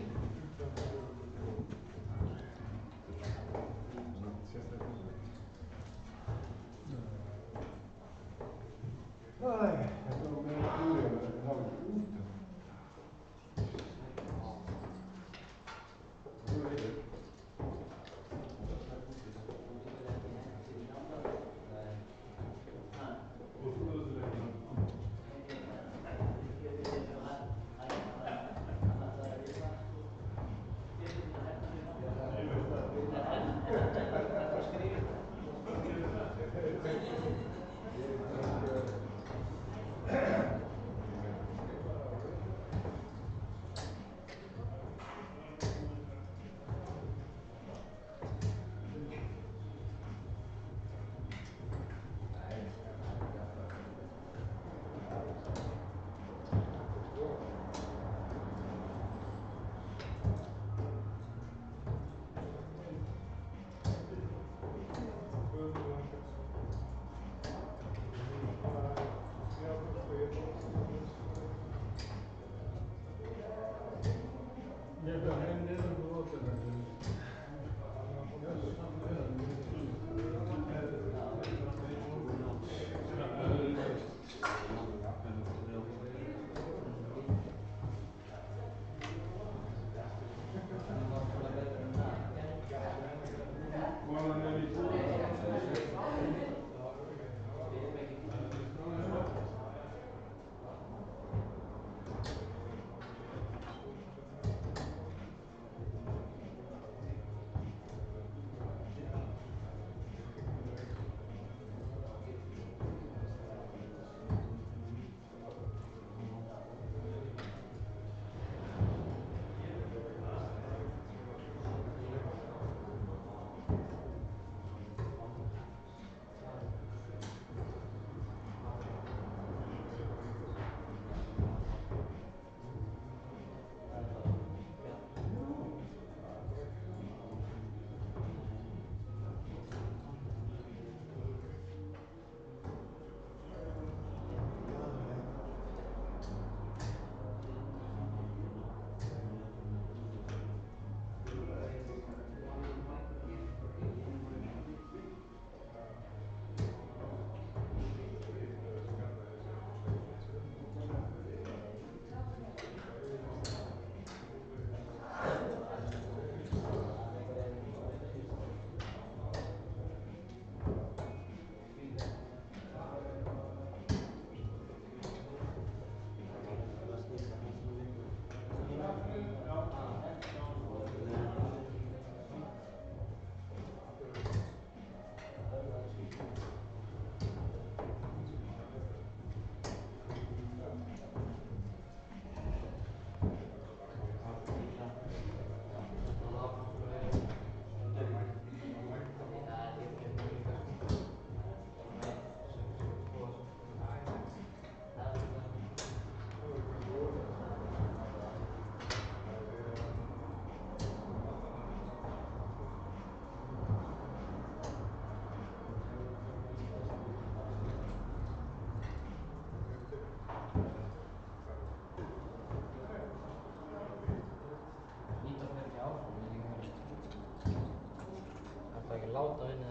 Láta vinna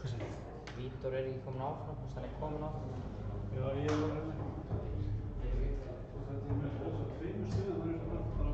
þeim. Vítor ekki komin áfram, hann komin áfram. Já, ég var ekki. Þetta með þessar tveimur stöðum eins og bara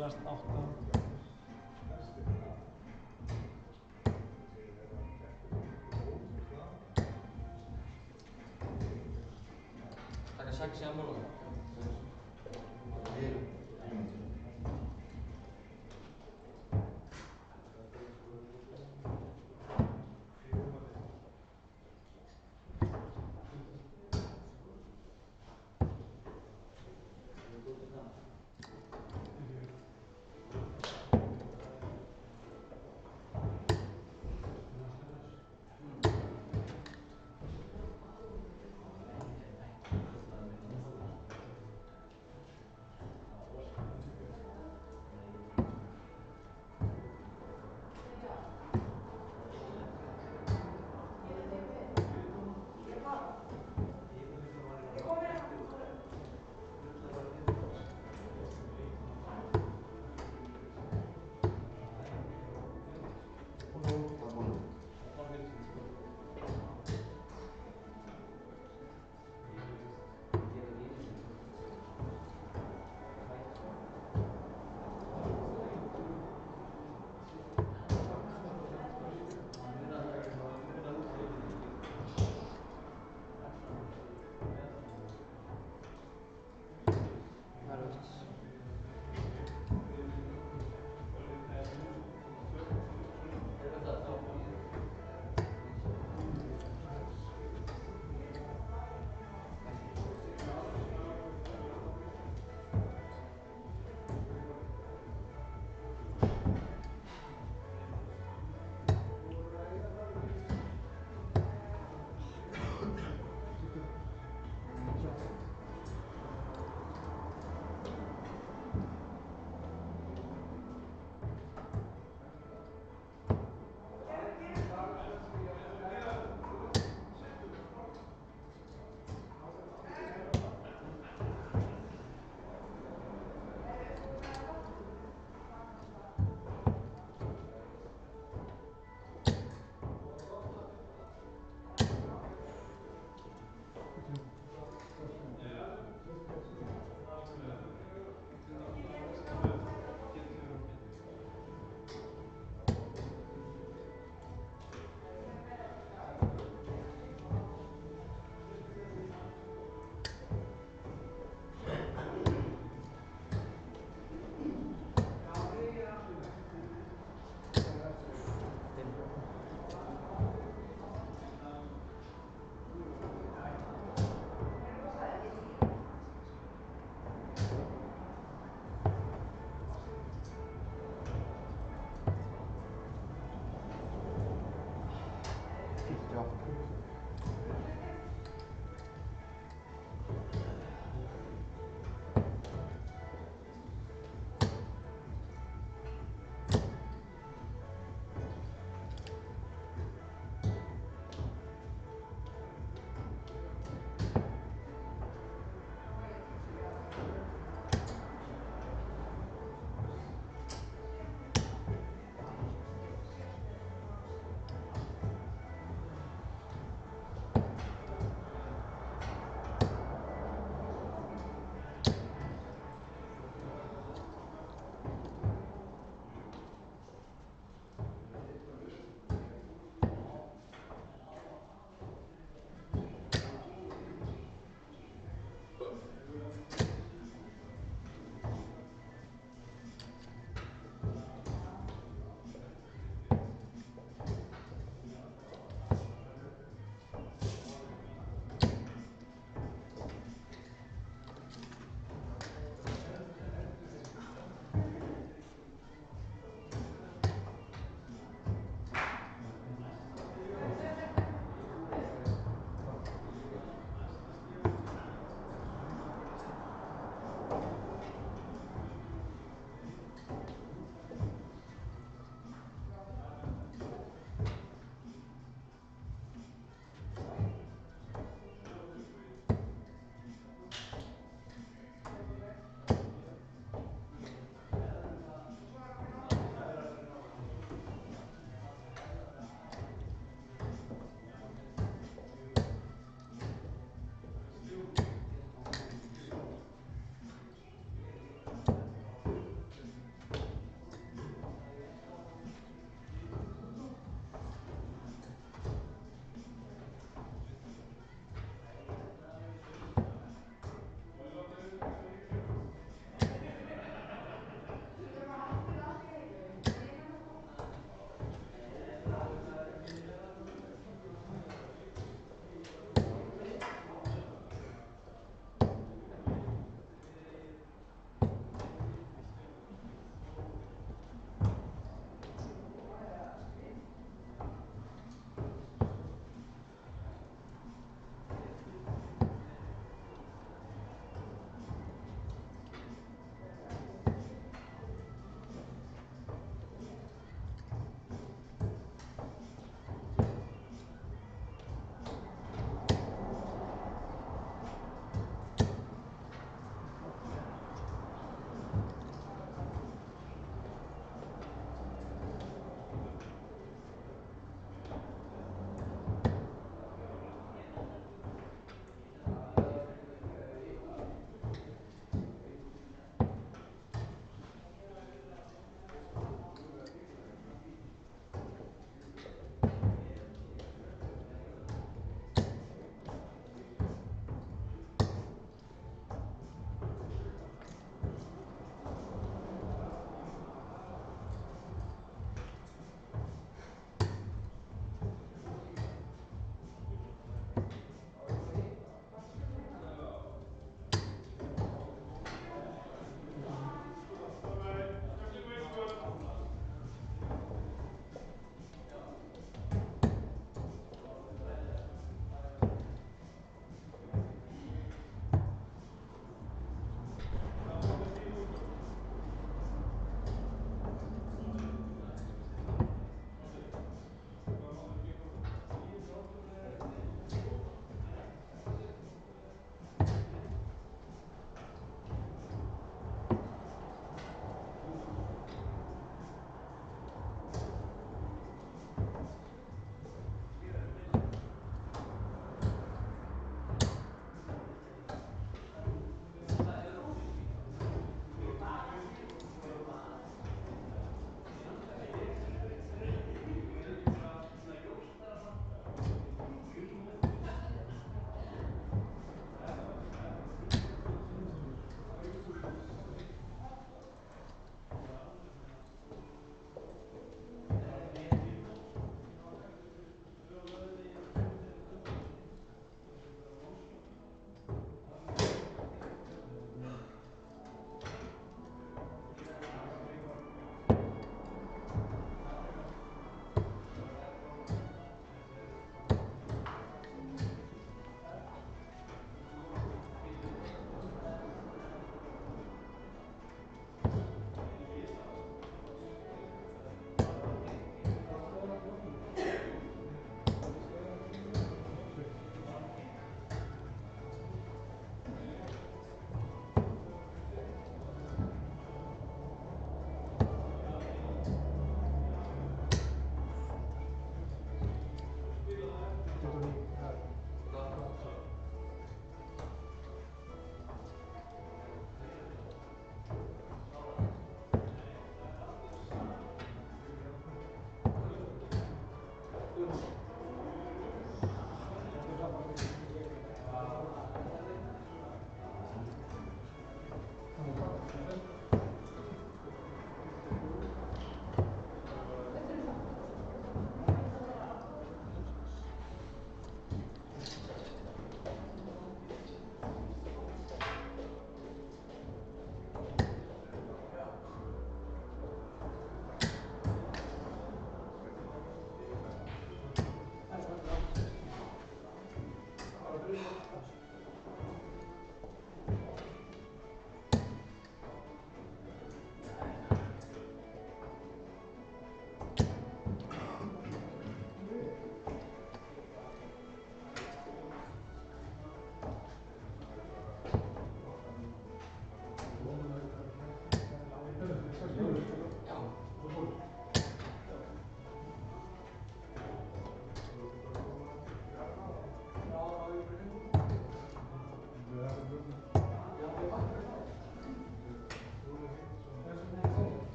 spilast 8. Taka 6 síðan múlum.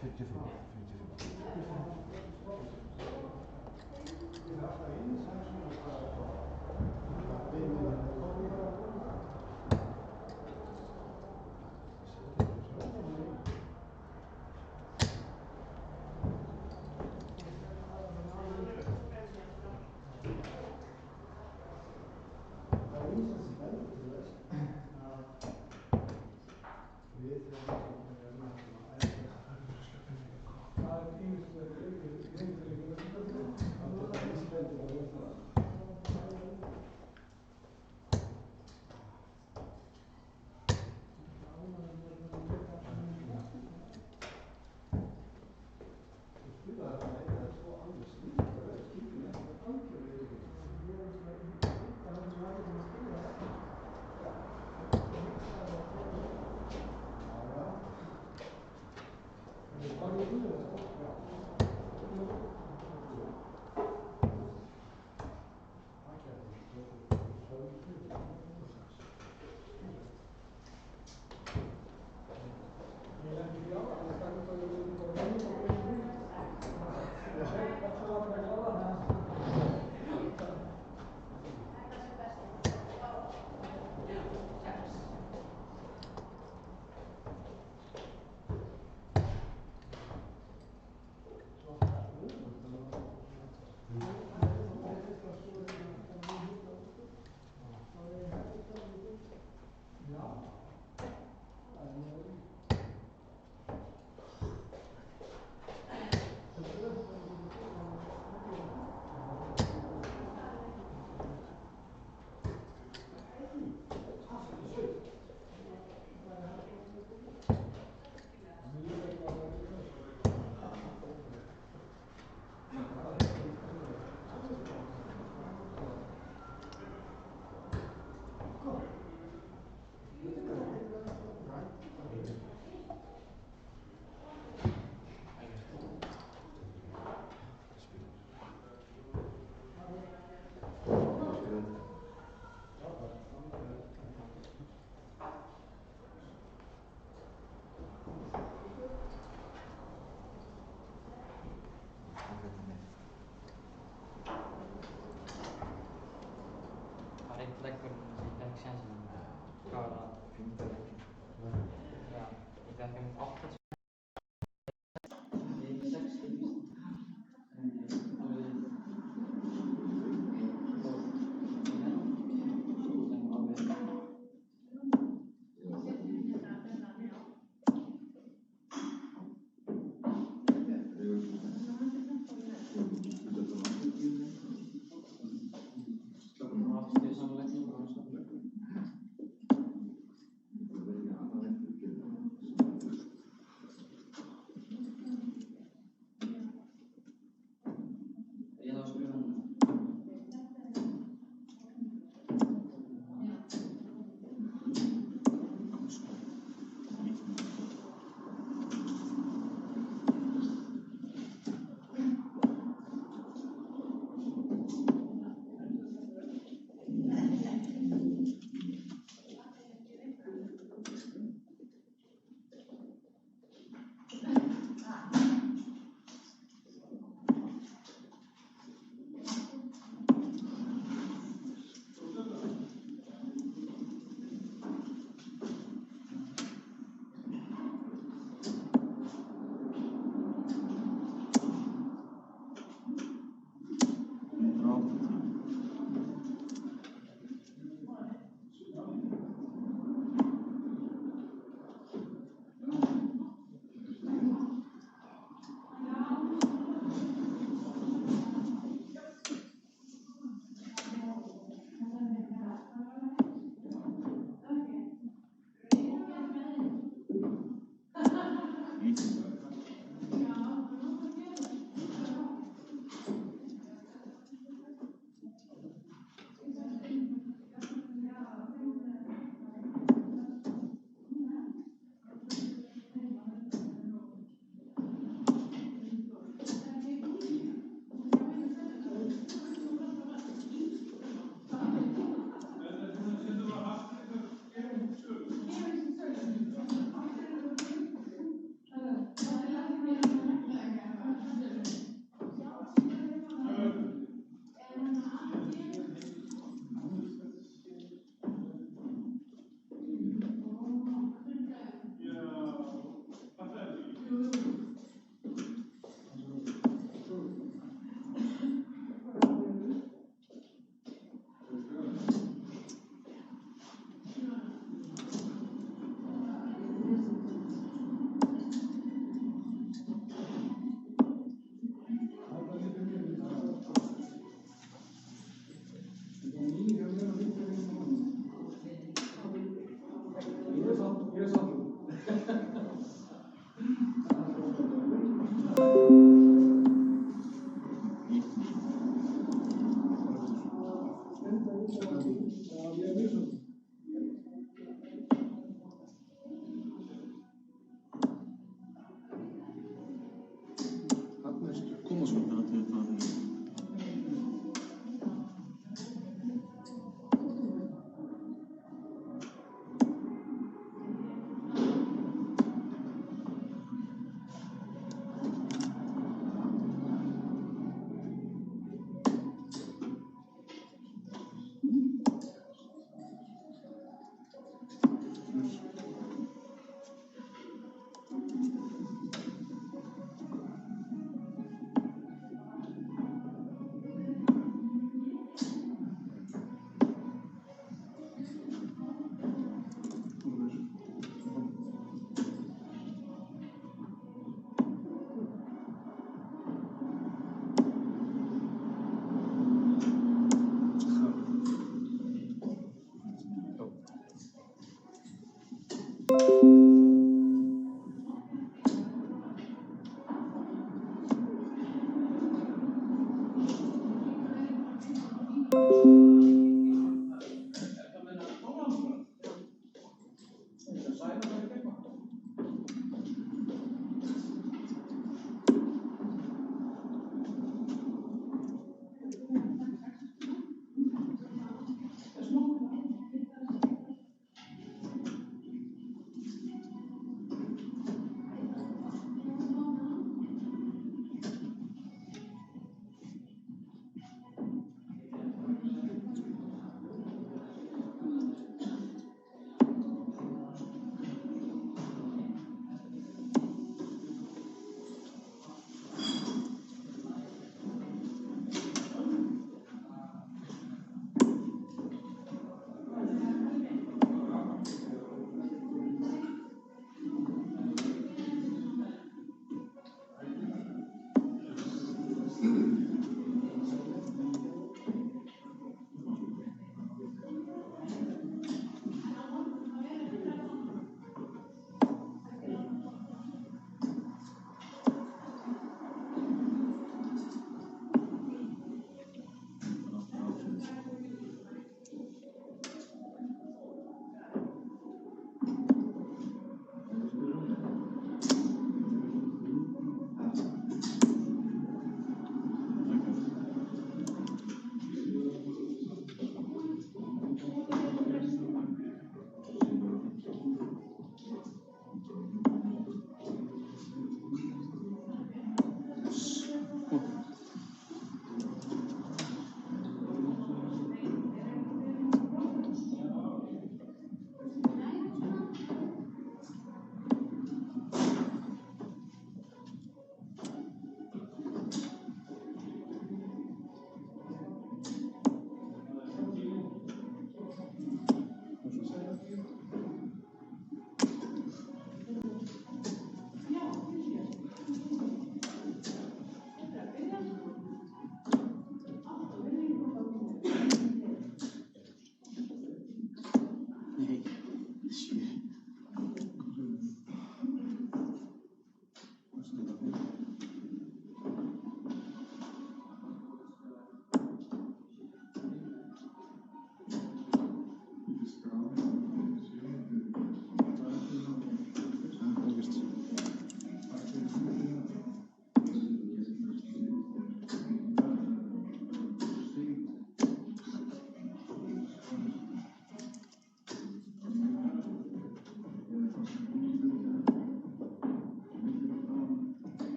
45.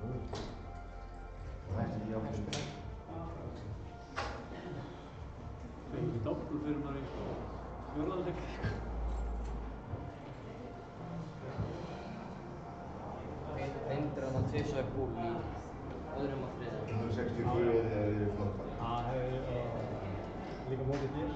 Hætti í ákveðinu. Fengið doppul fyrir maður í fjórðanleik. Reyndir hann að tvisvar í búl í öðrum og þriðja. 164 þegar þið eru flottar. Það hefur líka mótið þér.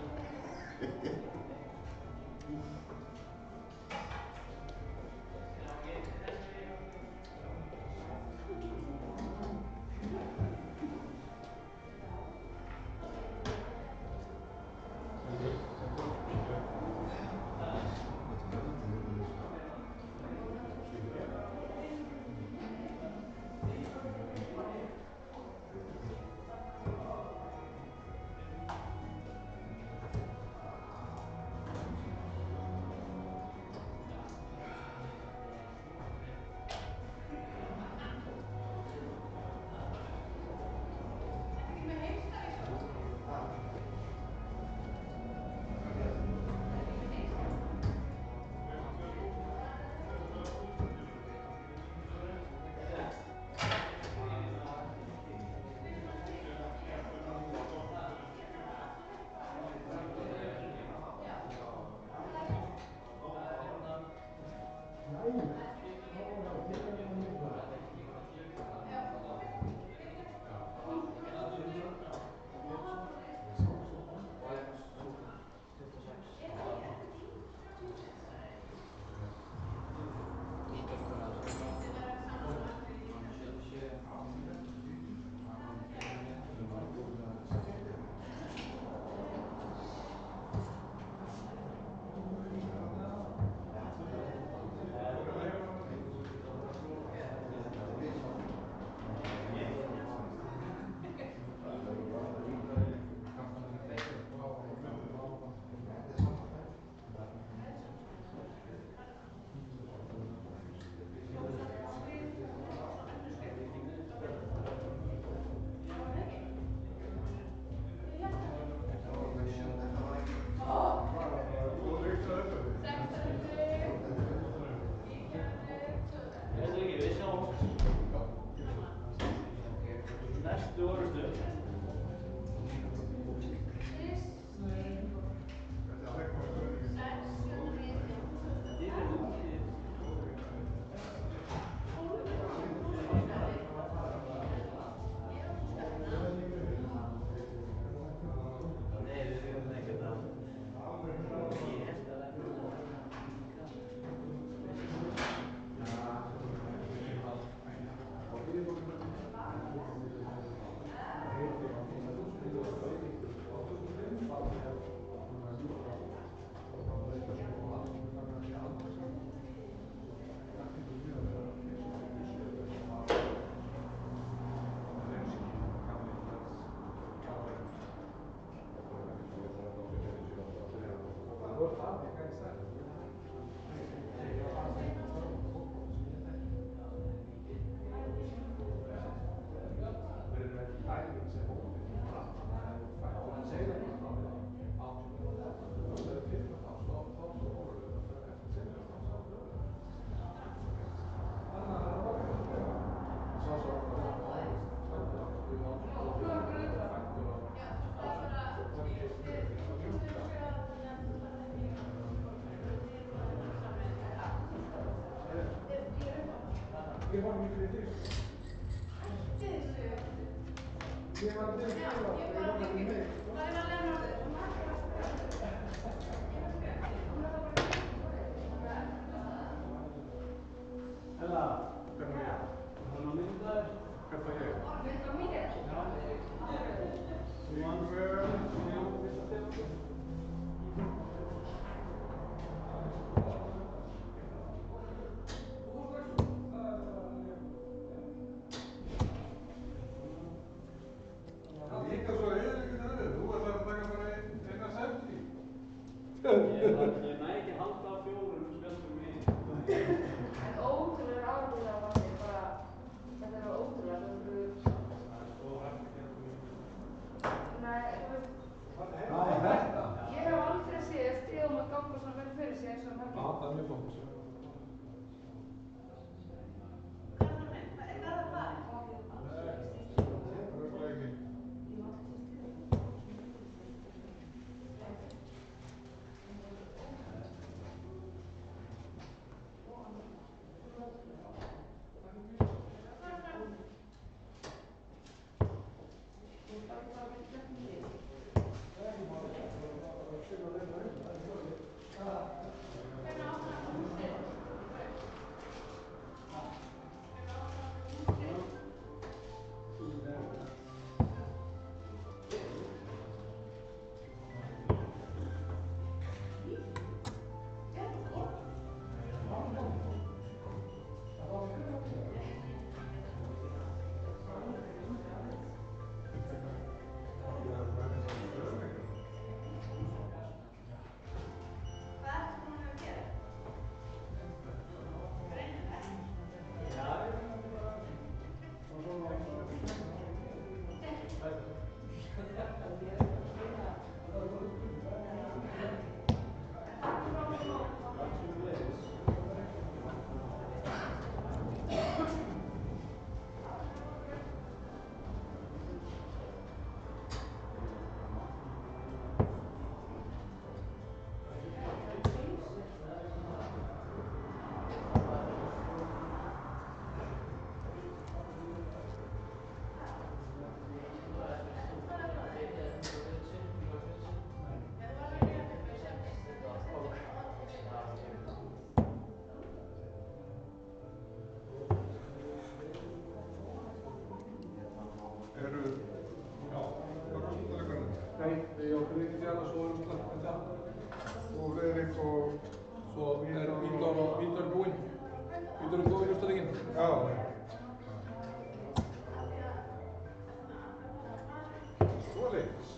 Freys.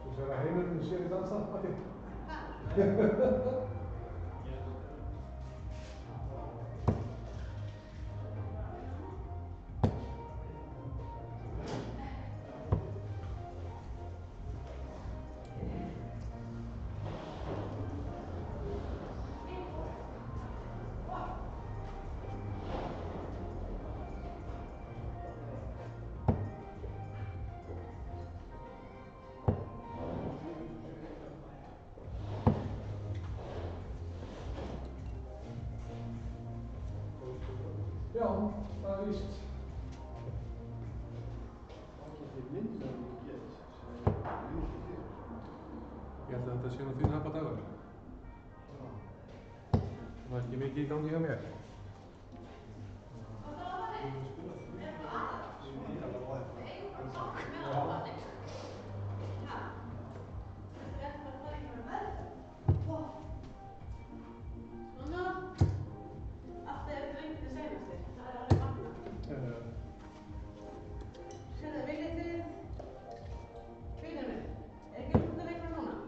Þú segir að heimurinn sér í dansa, Matti? Já, það er víst. Ég held að þetta sé nú þín happadagur. Það er ekki mikið í gangi hjá mér.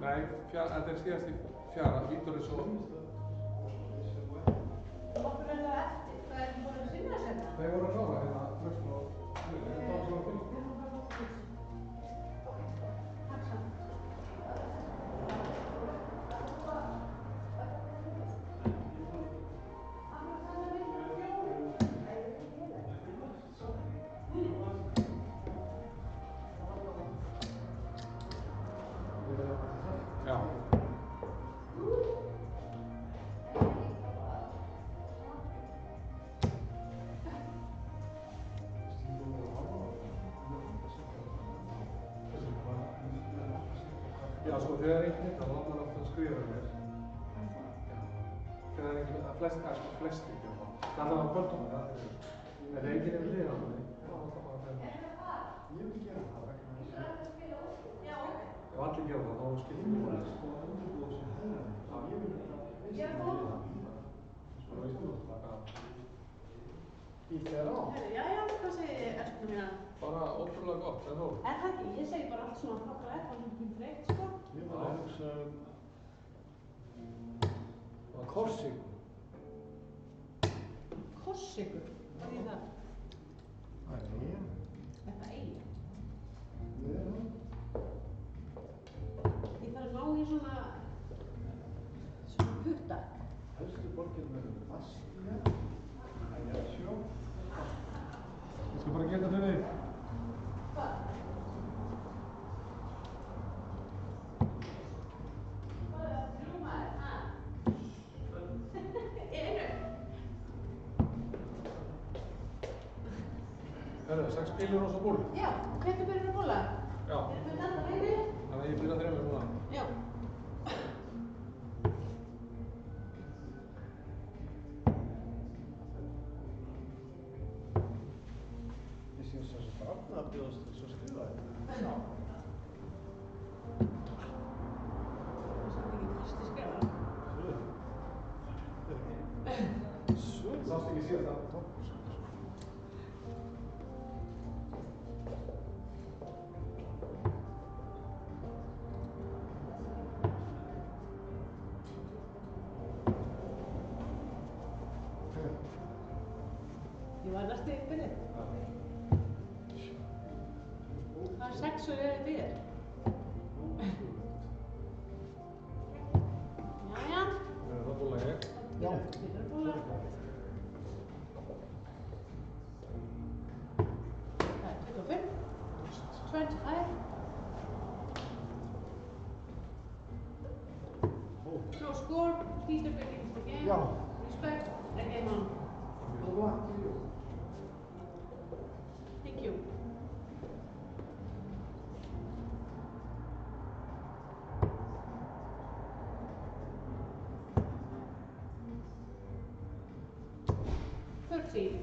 Nei, þetta er síðast í fjara, Vítor er svo... Okkur er það eftir, hvað er ekki búin að sinna sér það? Þeir voru að klára hérna, hlust og... Þetta var svona fylg. Takk saman. Já. Já, sko, þegar einhvern veginn, þá láta hann ofta að skrifa mér. Þegar einhvern veginn, flestir ekki á það. Það er á kvöldum, það er það. En þegar enginn er við liða á mig, þá er það bara að finna. Ég vil gera það, vegna þess að... Ef allir gera það, þá skiptir mér það. Gera það? Svona veist þú það. Ít þér á. Jæja, hvað segir þið, elsku mína? Bara ótrúlega gott, en þú? Er það ekki? Ég segi bara allt svona þokkalegt, það er svona þreytt, sko. Ég var að hugsa Korsíku. Korsíku? Hvað er það? Það er nýja. Þetta eigin. Nei, Ég þarf að ná í svona putta. Helstu borgirnar eru Bastia, Ajaccio, Ég skal bara geta fyrir þig. Hörru, 6 pílur og svo búl. Já, og hvernig byrjar að bóla? Já. Erum við alltaf reyni? Þannig að ég byrja 3 núna. Já. Ég sé svo sem Arna að bjóðast svo skrifa þetta. Já. Það er samt ekki fyrsti skrifa. Svo. Sást ekki síðast að topp. Ég var næstu í byrjun. Það er 6 og ég er í byrjun. Jæja. Það búla ég. Já. Byrjar að bóla. Það er 25. 25. No score. Peter begins the game. Já. Respect. The game on. Good luck to you. Thank you. Thirteen.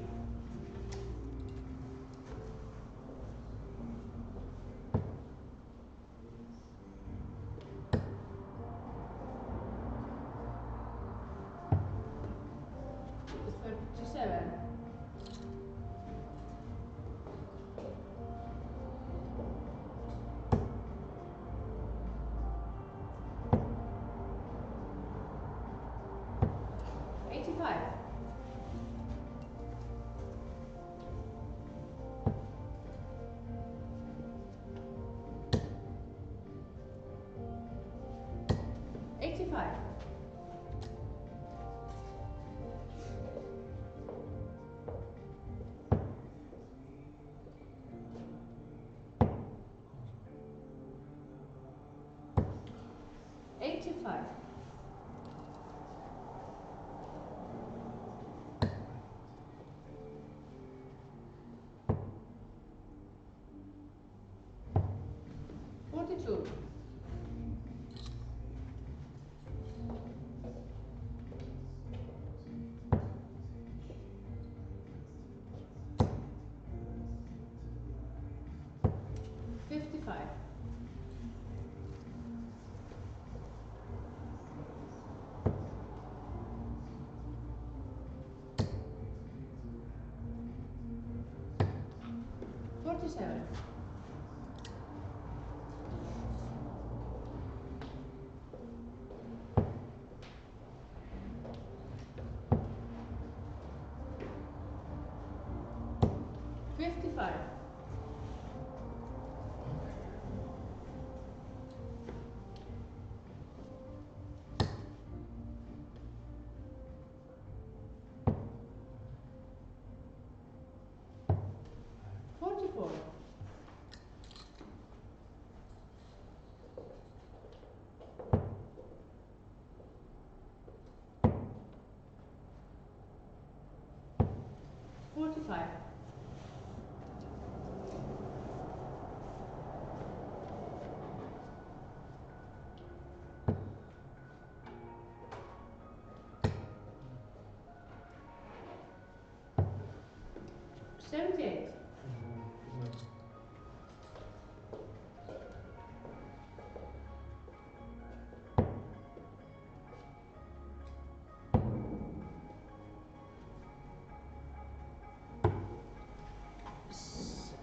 Thirty-seven. 85. 85. 85. 42. 55. 47. 55. 44. 45. 78.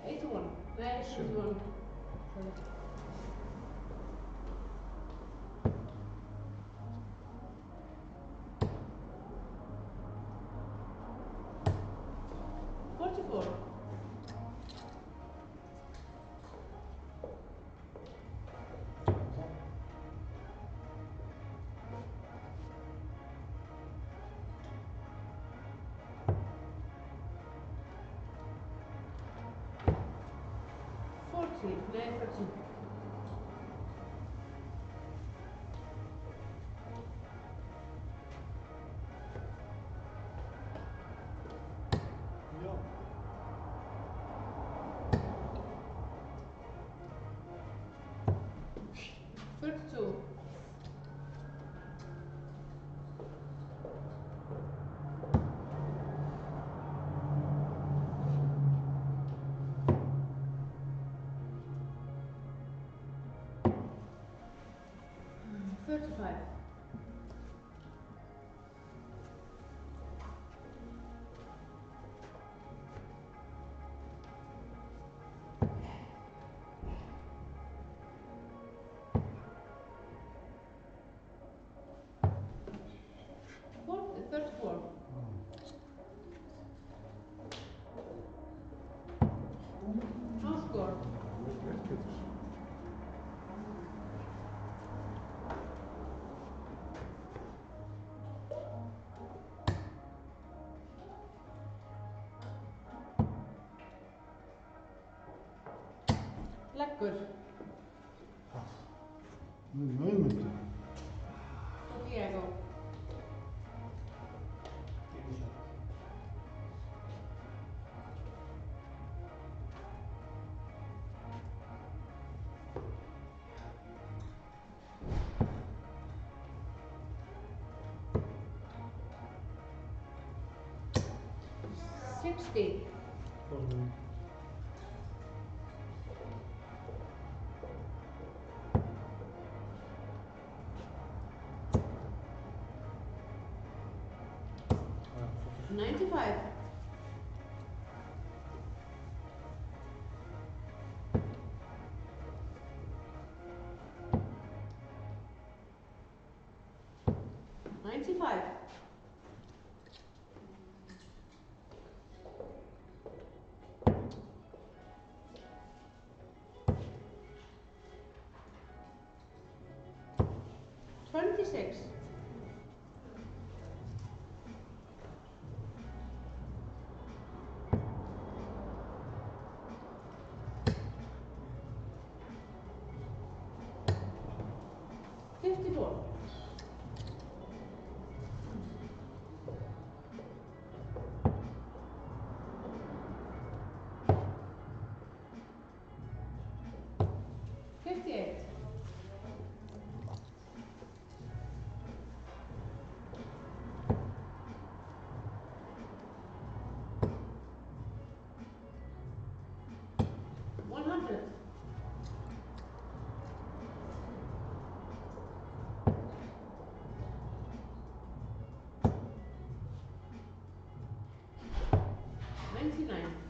81. Nee, 71. Sorry. 44. 13. Ja. 32. 35. 34. No score. Leggur. Naumindi. Og Diego. Sixty. Fornum. Ja, 95. 95. 26. 54. 58. 100. 99.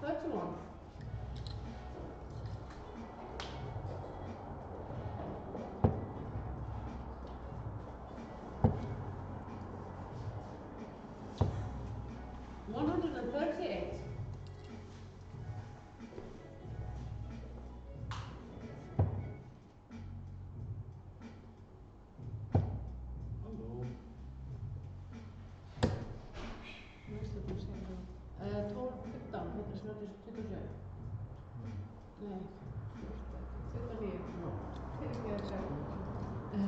31. 138. 12, 15, þetta er snart 27. Nei, 29. Fyrirgeðu.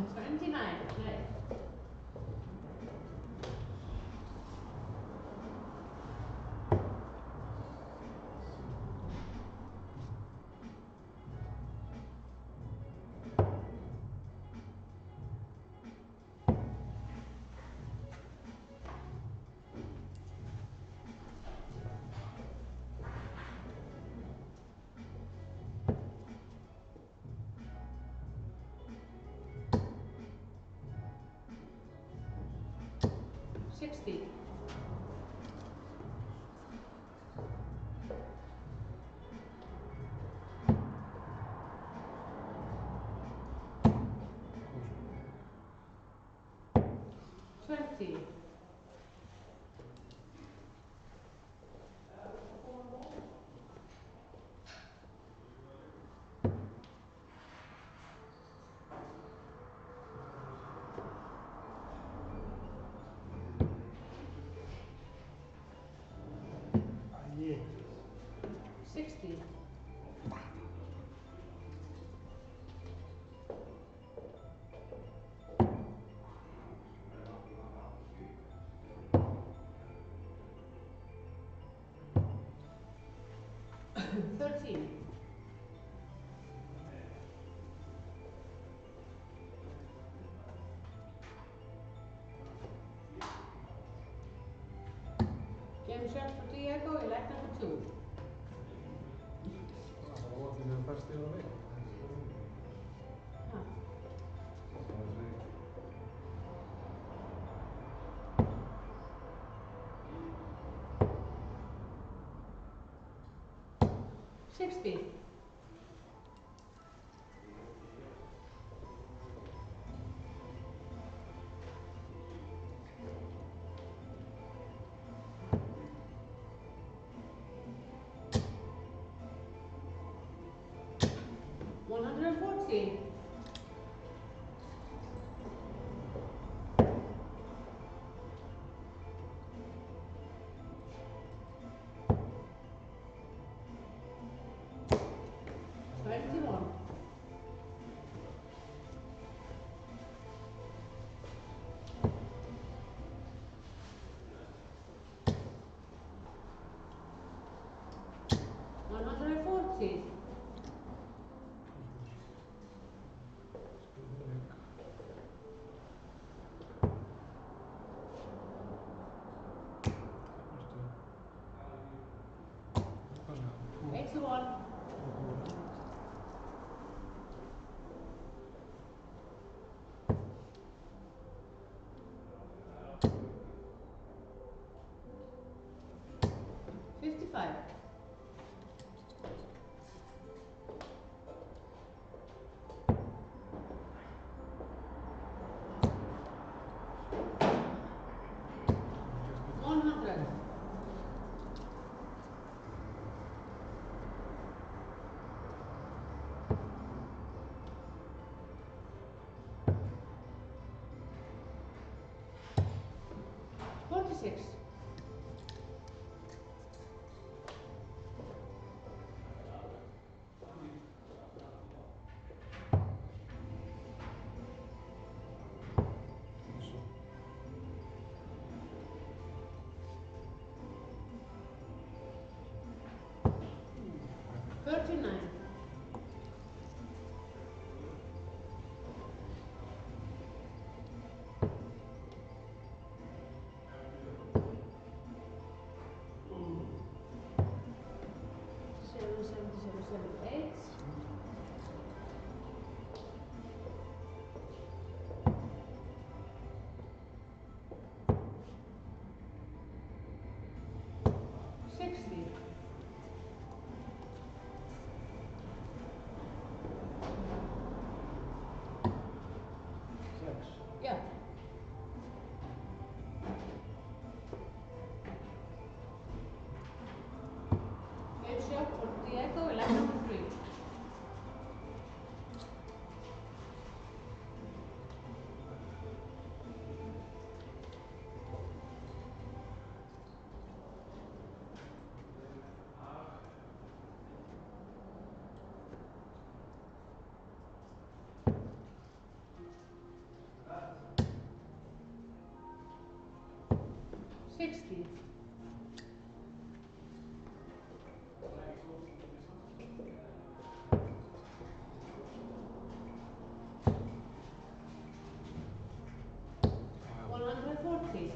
29, nei. 60. 20. 30. 13. James shot for Diego, 11 for 2. Það var opið með fæst í á leik. Huh. Það var leik. 60. $140. $21. $140. $81. $55. $100. $46. $39. $7, $7, $7, $7, $8. $60. Six. Yeah. Game shot for Diego, 11 for 3. $60. $140.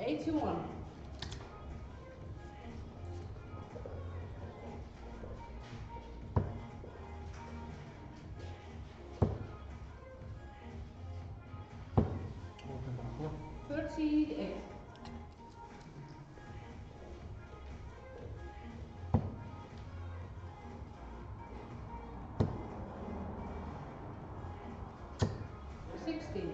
$81. Opið bara hvor. 38. $60.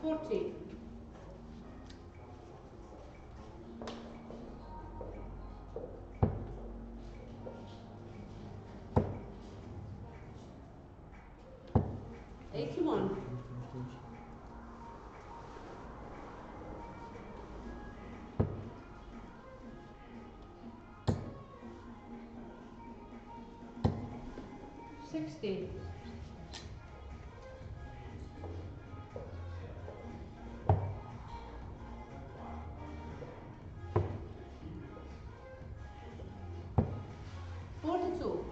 40. $81. $60. $42.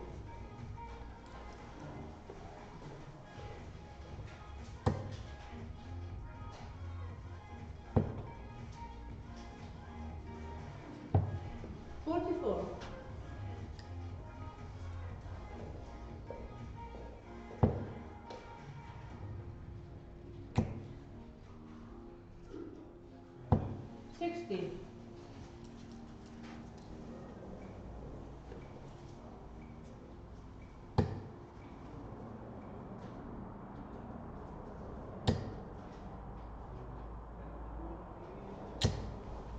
$44. $60.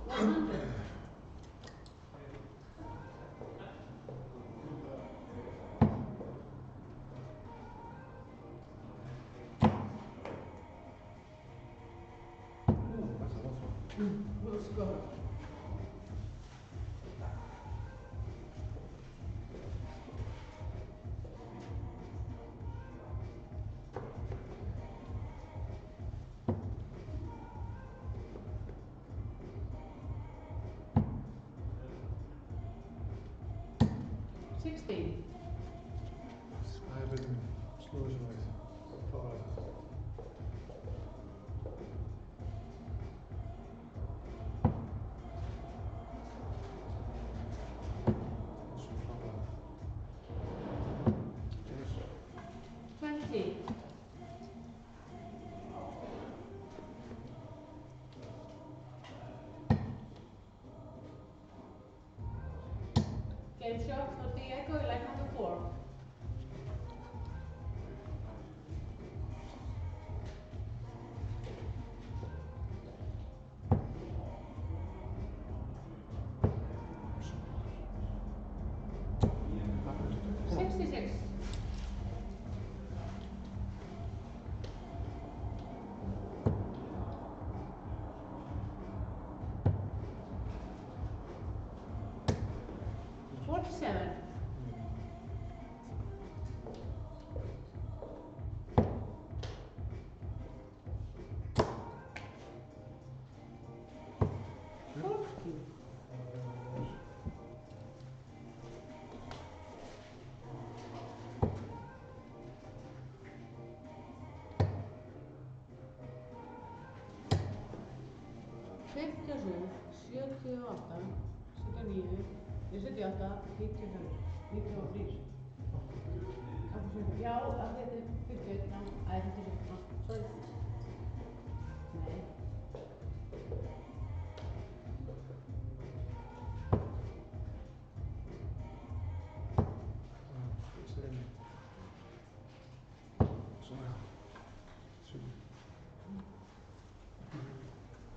$100. Let's go. $16. Schrijven, snoezen met. Vooruit. Yes. 20. Game shot for Diego, line number 4. $66. $47. $40. $57, 78, 79, 78, 95, 93. Já, að þetta er 51, já, að þetta er 51, sorry. Nei.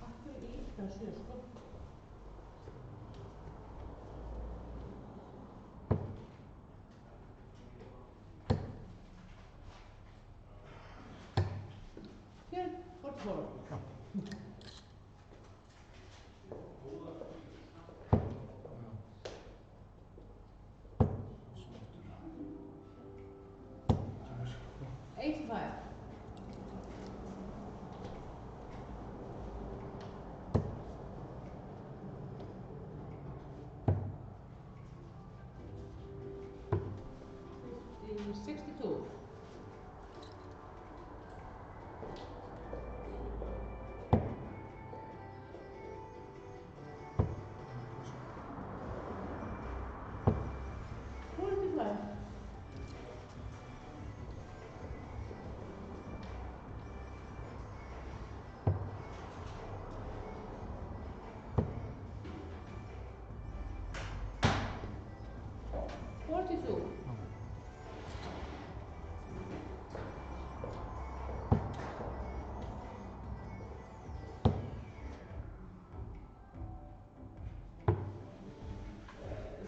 Af hverju í þessu, sko? Here, 44. $85. $62. $45. $42.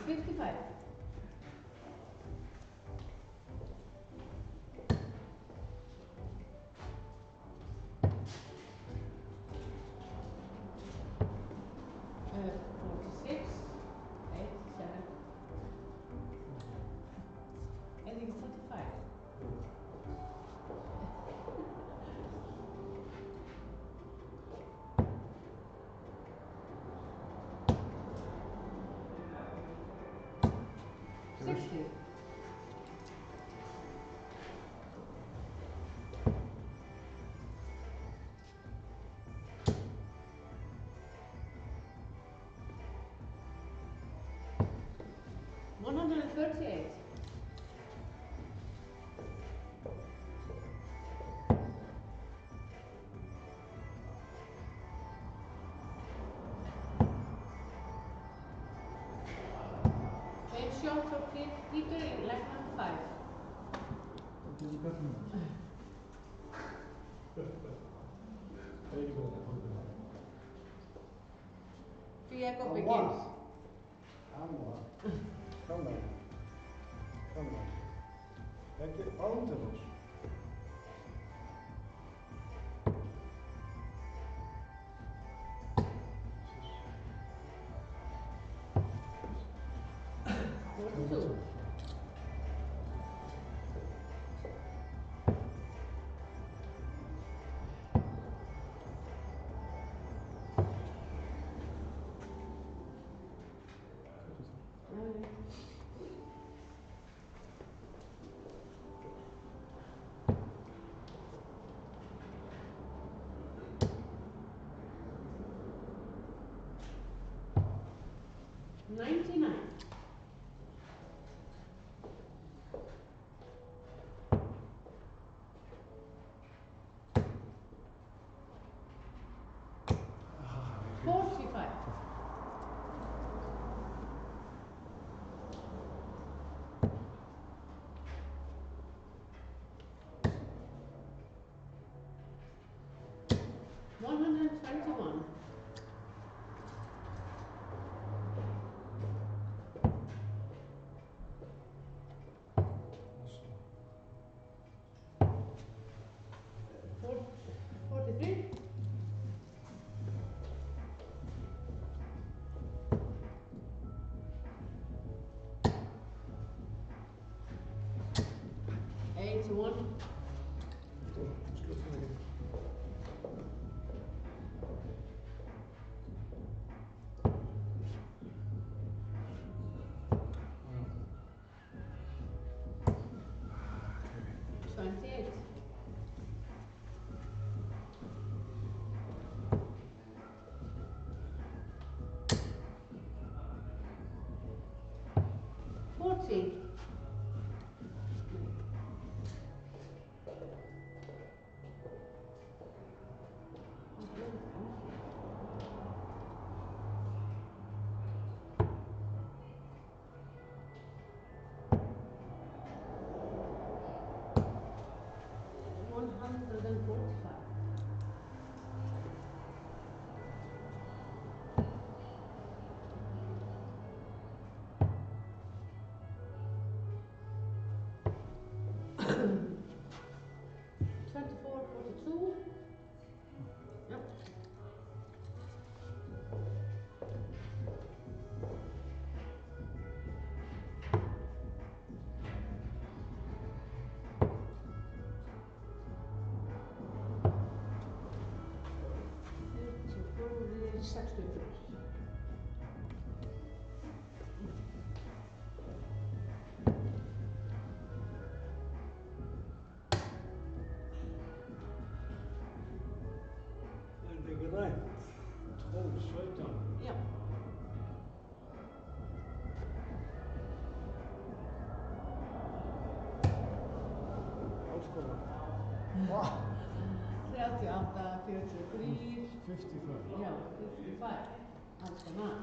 55. Uh, 46, 8, 7. I think it's 35. Sixty. $138. Eight shots of Peter in leg number 5. Diego begins. Amor. Come on. Come on. Lekker auto's. Forty-two. $99. $45. $121. $43. $81. $28. $40. $145. $24.42. Yep. $64. Er det grænt? 12-17. Ja. Outskomen. Wow. 38, 43. 55. Ja, 55. Allt ska man.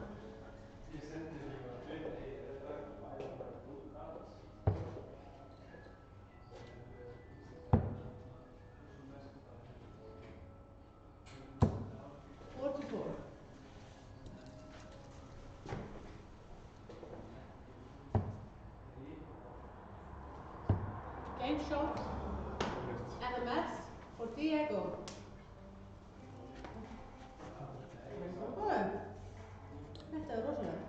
$44. Ein shot and a mess for Diego. Góður. Þetta er rosalega.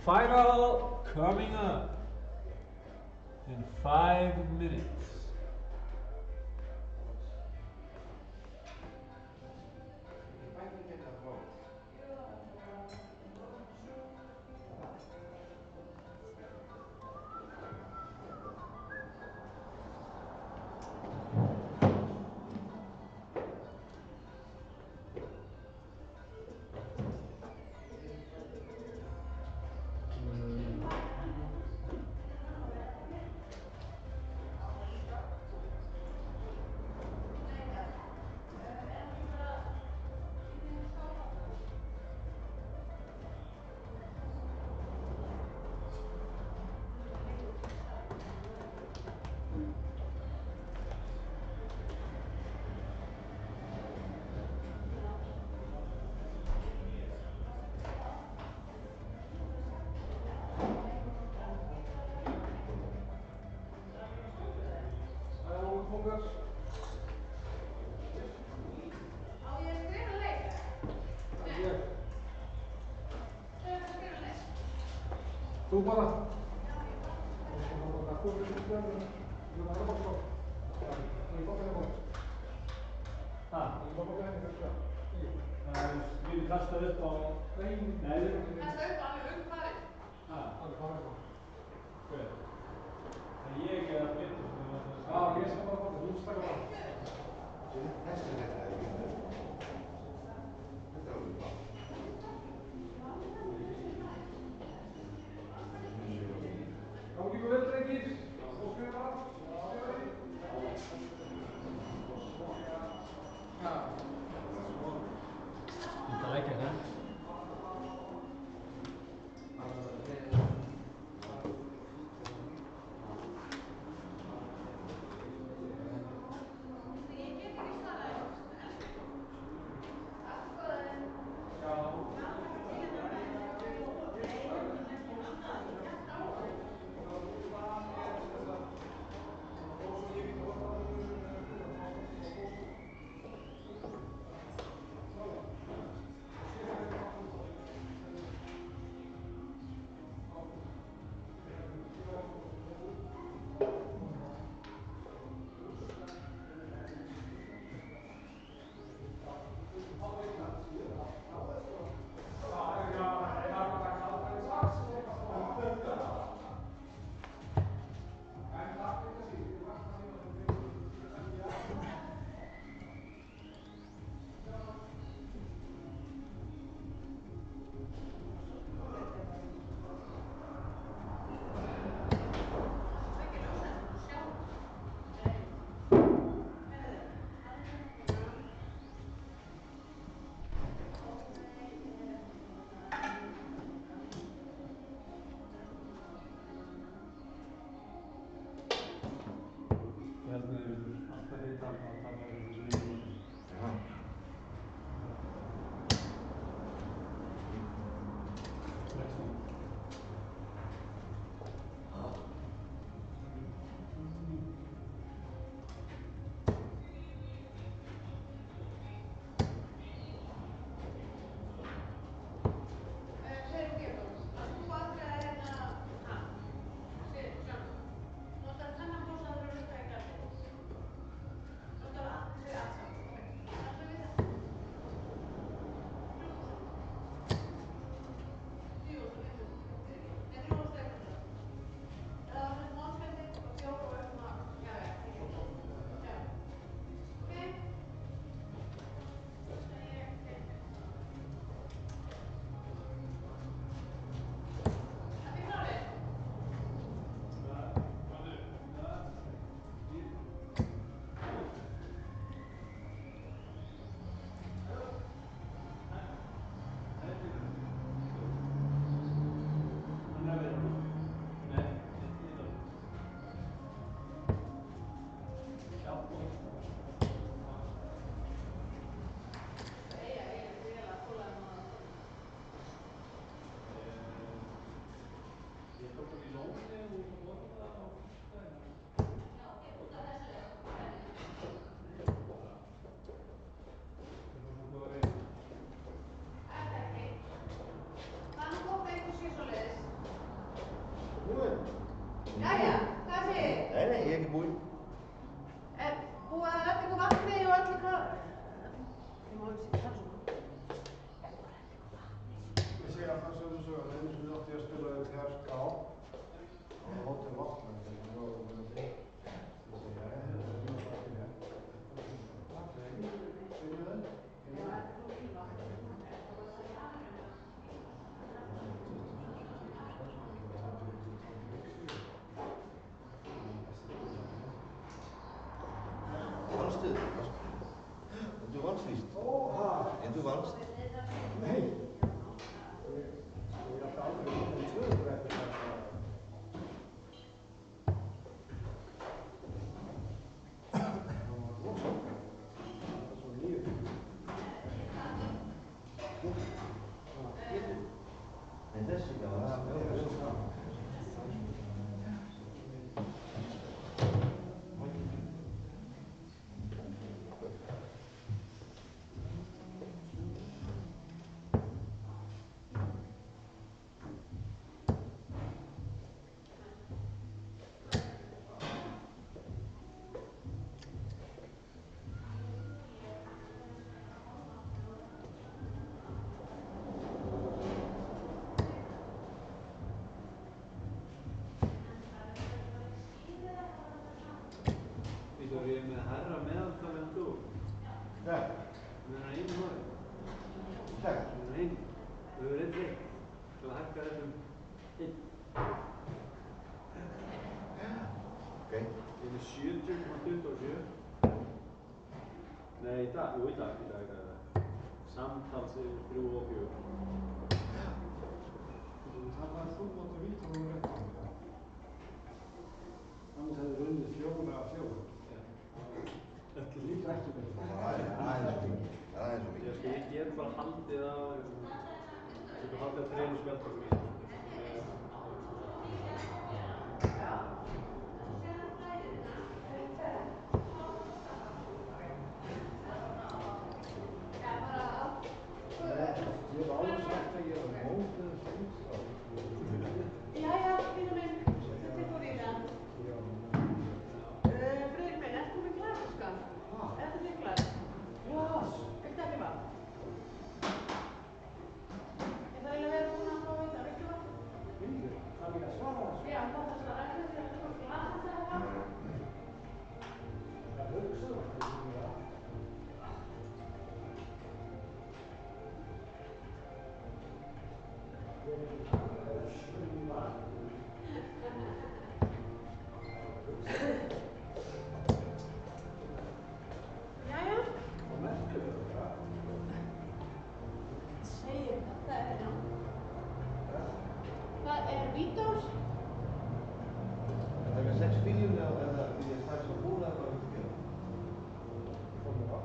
Final coming up in 5 minutes. If I can get a vote. Tú para. Við kasta upp á... Nei. Kasta upp alveg farið. Alveg farið. Hver? En ég er að byrja. Ég skal bara fara, þú stakka bara. Þessi þetta er ekki. Þetta er alveg bra. Gangi ykkur vel, drengir. Og skrifa bara. Inte lekker, hè? En du valst? Nei. Ég átti aldrei um sögur eftir það. Það var rosalega. Það var svo nýður. En þessi ekki á það. Við erum með hærra meðaltal en þú. Ja. Við erum einu maður. Klar. Við erum einu. Við erum einn leik. Þú hækkar þessum einn. Ok. Ég er með 70,27. Nei, í dag. Jú, í dag. Samtals yfir 3 og 4. Það var þú móti vítur og rétt á mig. Annars hefði vunnið 4-4. Þetta lítur ekki með það. Aðeins svo mikið. Ég get bara haldið á, ég get haldið á 3 spjaldum. Ég hef áður sagt að ég er mótið stundstráð. Jæja, fína minn. Þetta tilbúin í það. Friðrik minn, ert þú með glasaskan? Ertu með glas? Glas! Viltu ekki vatn? Ég þarf eiginlega að vera búin að fá að vita. Viltu vatn? Vildu? Það er ekki að svara þessu. Já, það er að svara. Ertu með glas eða vatn? Það hugsaðu það. Jæja. Það merkir það. Segir það er já. Það er Vítós. Það er 6 bíljum eða því ég strax á búna eða hvað viltu gera? Komið á.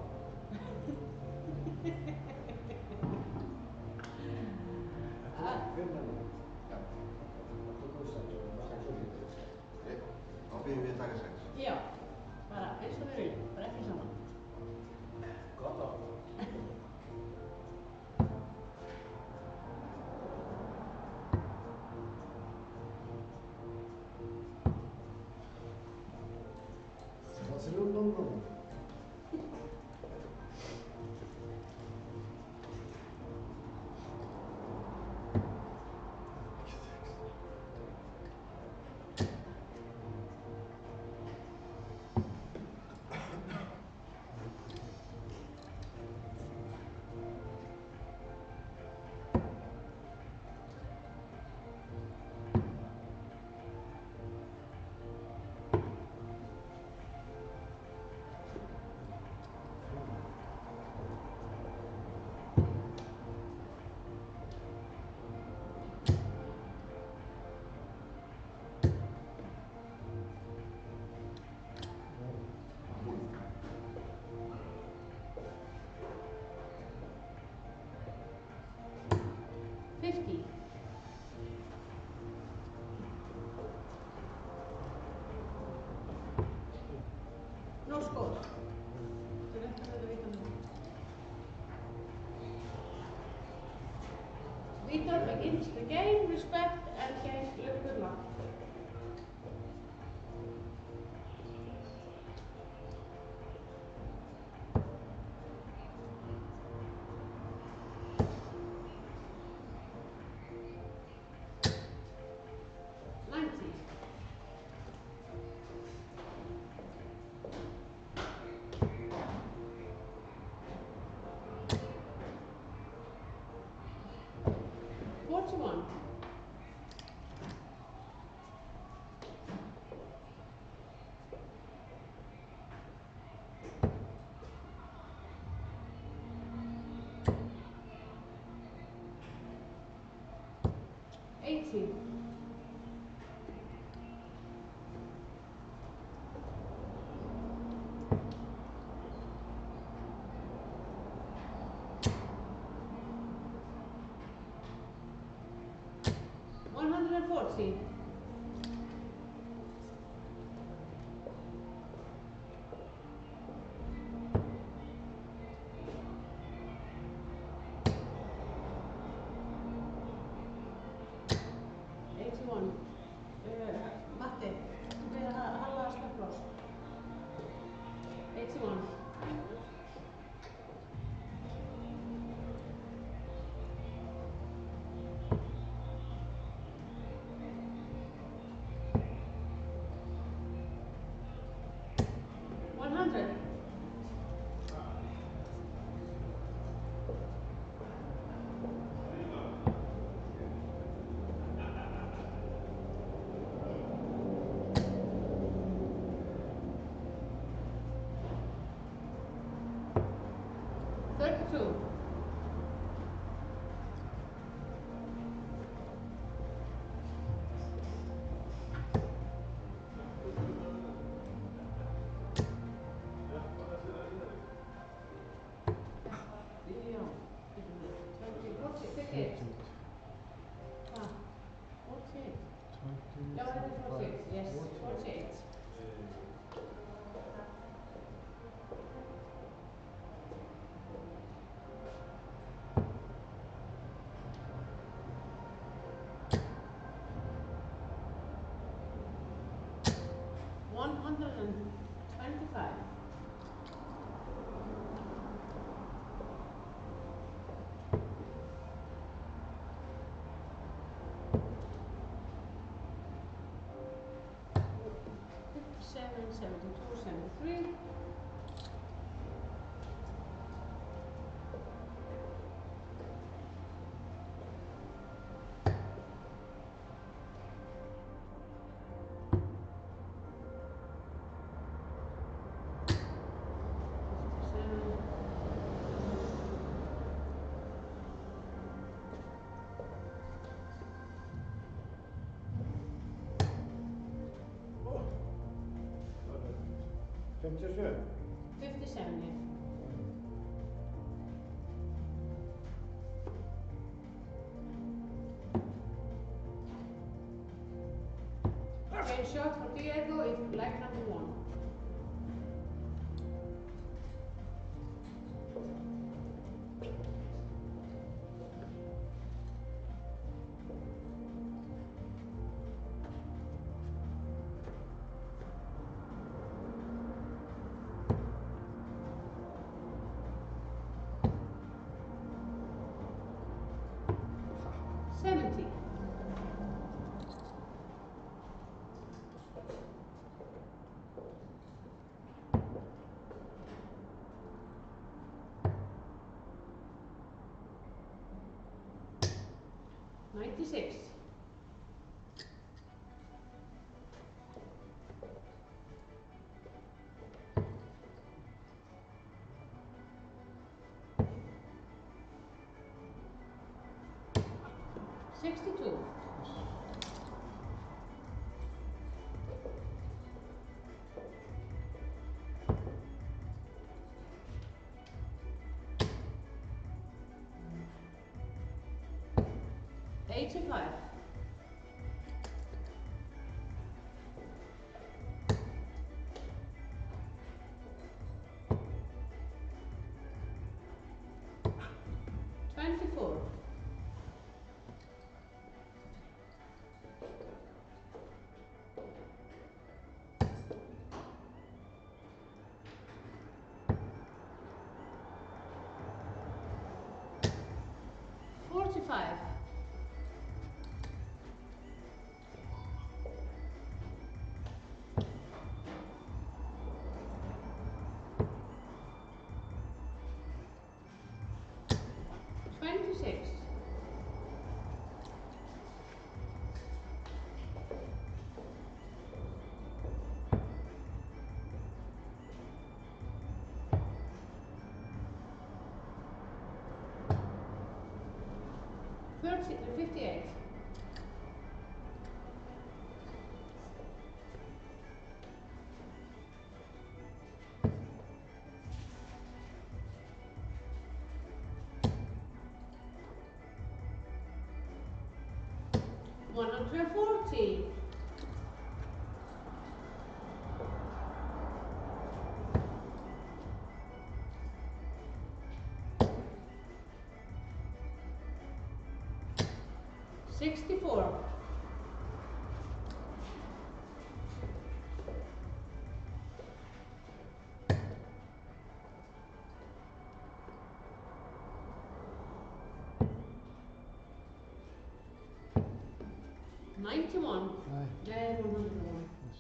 Finna mig. Já. Það tók 6 og 4. Ok. Þá byrjum við að taka 6. Já. Bara eins og við viljum. Bara ekki saman. Gott á. Það ser út nóg. No score. Þú réttir þetta vita með. Vítor begins the game, respect and change look good luck. 80. 140. 81. Matti, við að halla slökkbrós. 81. 100. 32. 48. Ah, 48. Yeah, I did 48. Yes, 48. 125. 57, 72, 73. 57. 57, yeah. Okay, shot for Diego is leg number 1. $70. 96. 62. 85. 24. 45. 26. 58. 140. $64. $91. Aye. 101. Yes.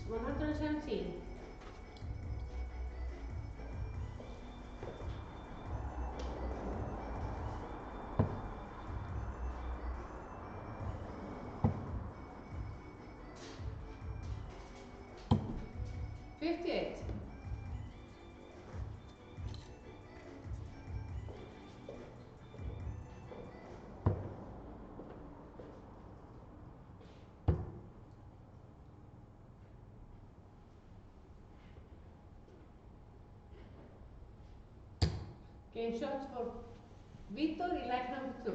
$117. $58. Game shots for Vitor in leg number 2.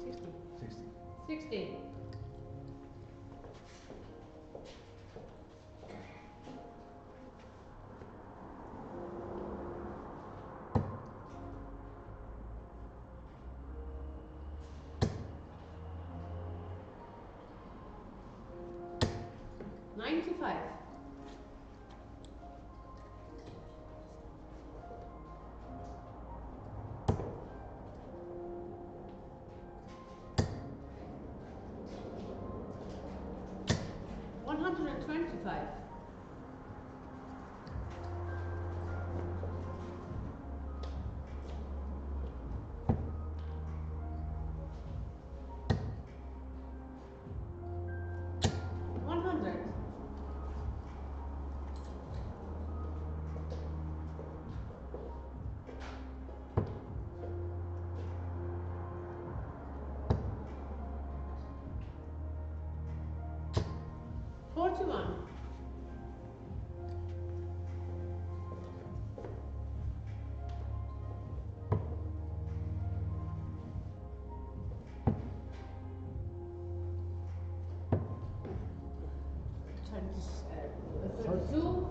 $60. 60. $60. $95. $125. $100. $41. $32.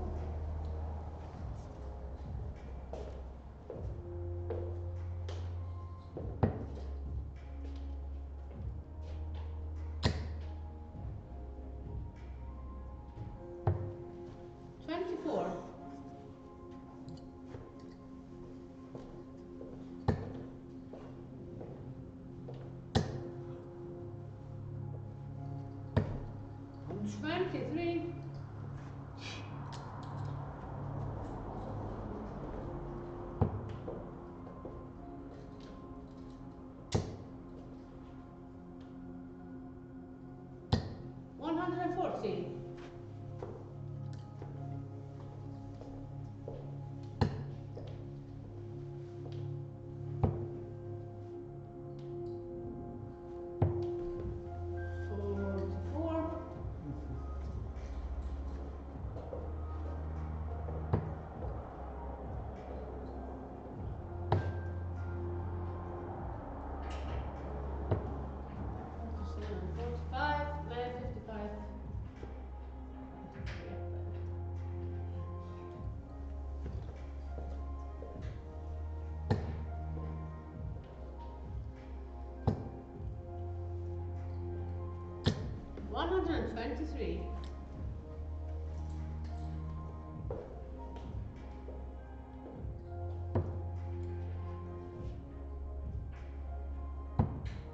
$24. $23. $140. $44. $45. $55. $123.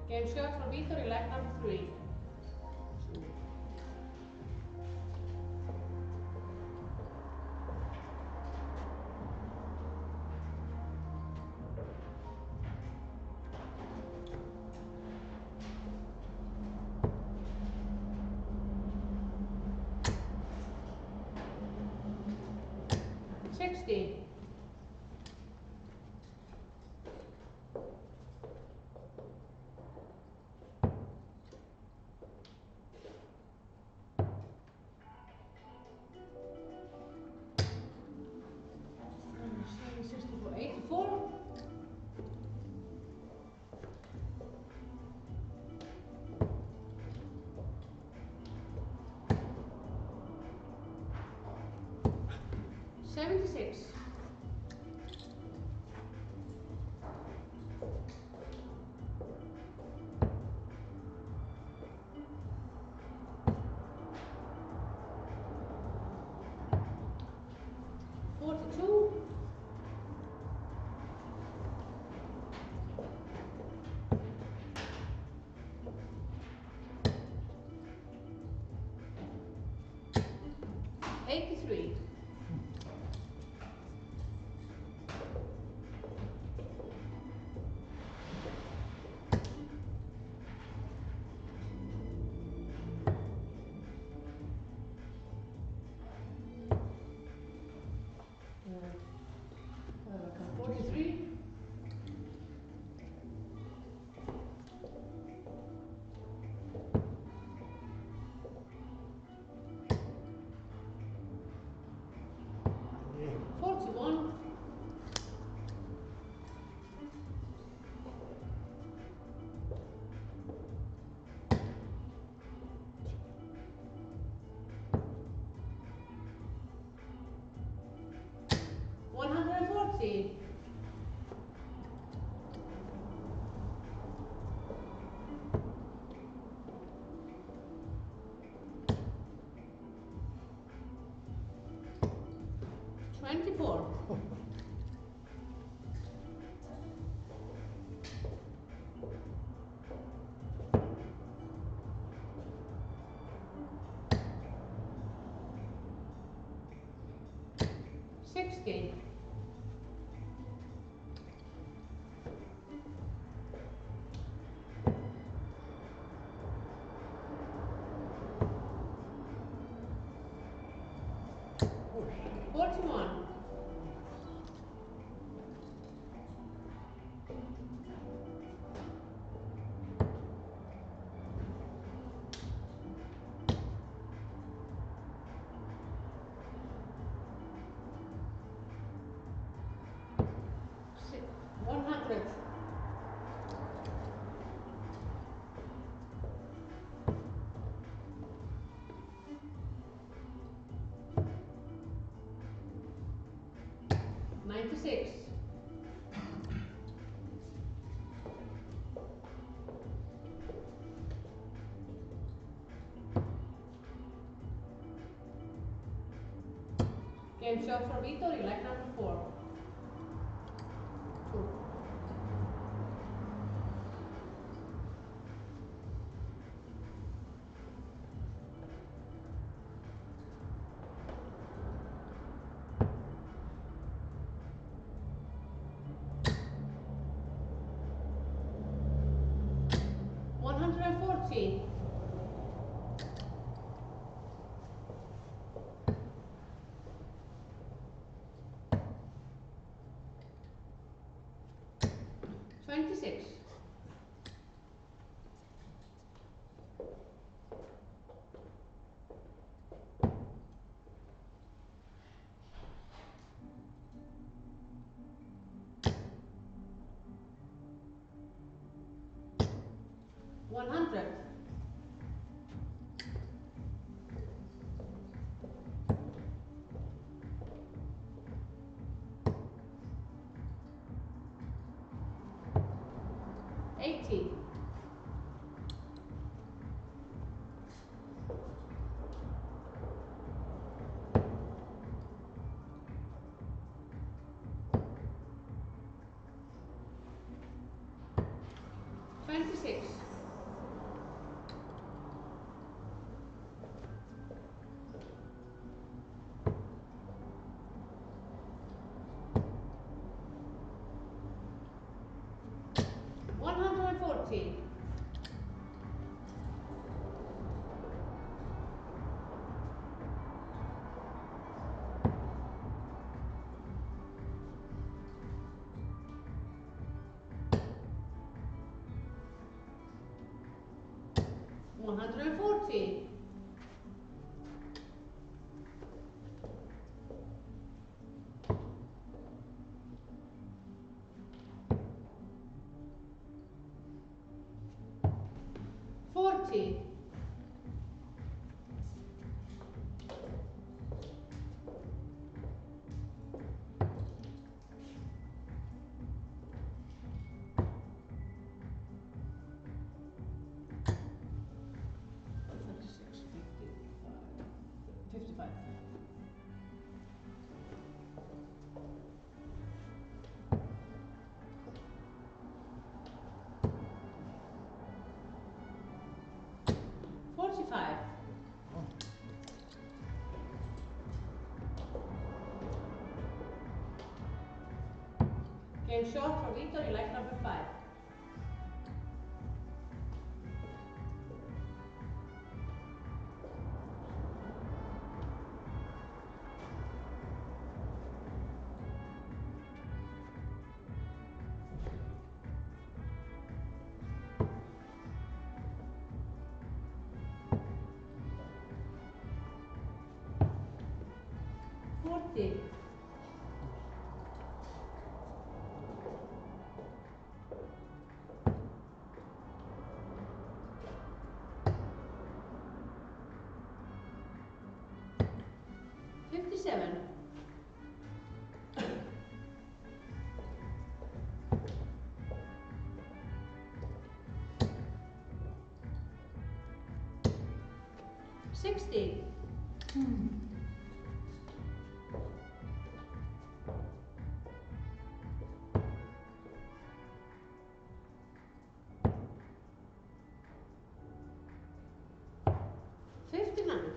Game shot for Vitor in leg number 3. 60. Minus 64, 84. 76. 42. 83. 43. 41. 140. 24. 60. 41. 100. 96. 'Game shot for Vittori, leg number 4. 2. 140. 26. 100. 80. 26. 140. 141. 140. 40. 55. 45. Game short for Victor, you like number 5. 40. 57. 60. 59.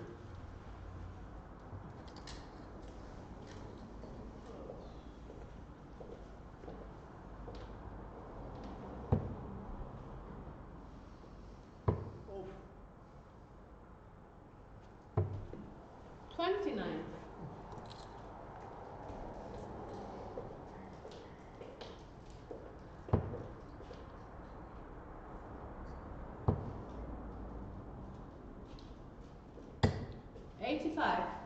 29. 85.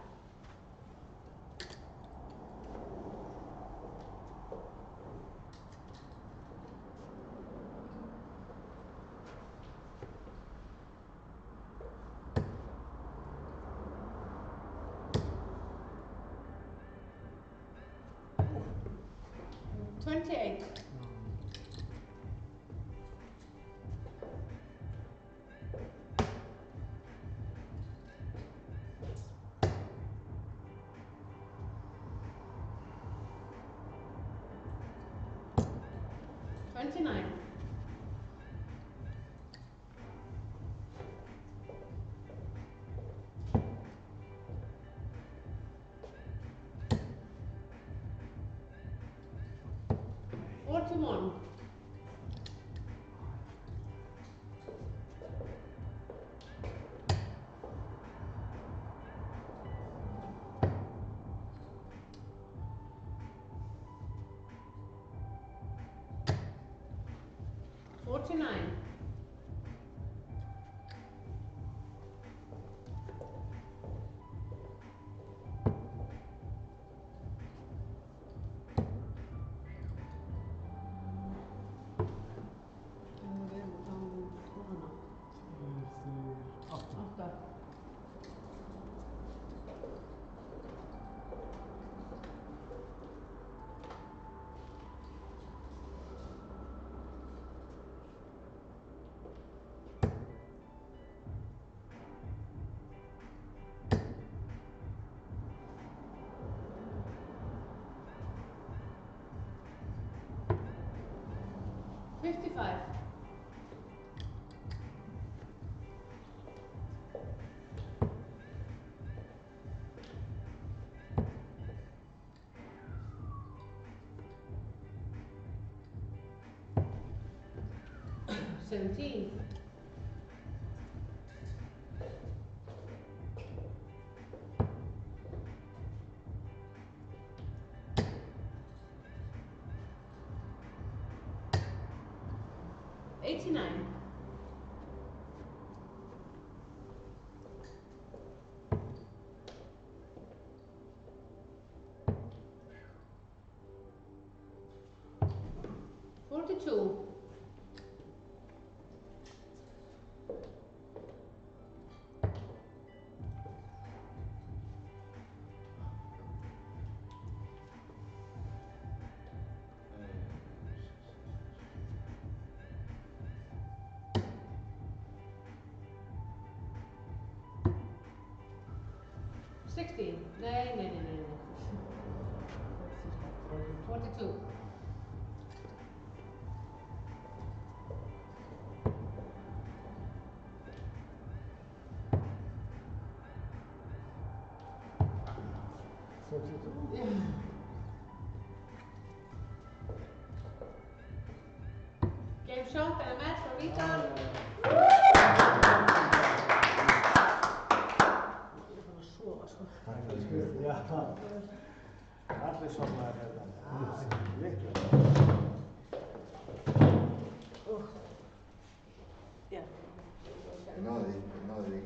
28. 29. 41. 49. 8. 55. 17. 89. 42. Sixteen. Nee. 42. Yeah. Game shot and a match for Vitor. Já, allir sofnaðir hérna. Litlu. Ég náði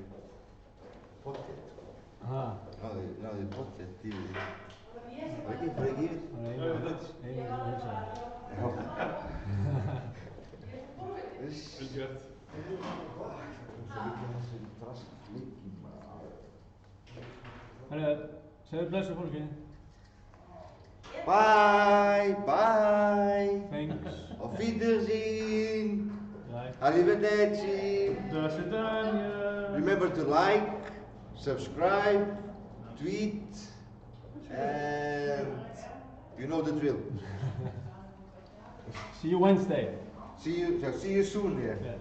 pottet. Náði pottet í því. Var ekki fyrir ekki yfir? Það er einu að hugsa. Viss. Vel gert. Svo líka þessi drask líki maður. Herru, segðu blessu fólki. Bye, bye. Thanks. Auf Wiedersehen. Right. Arrivederci. До свидания. Remember to like, subscribe, tweet, and you know the drill. See you Wednesday. See you soon here. Yes.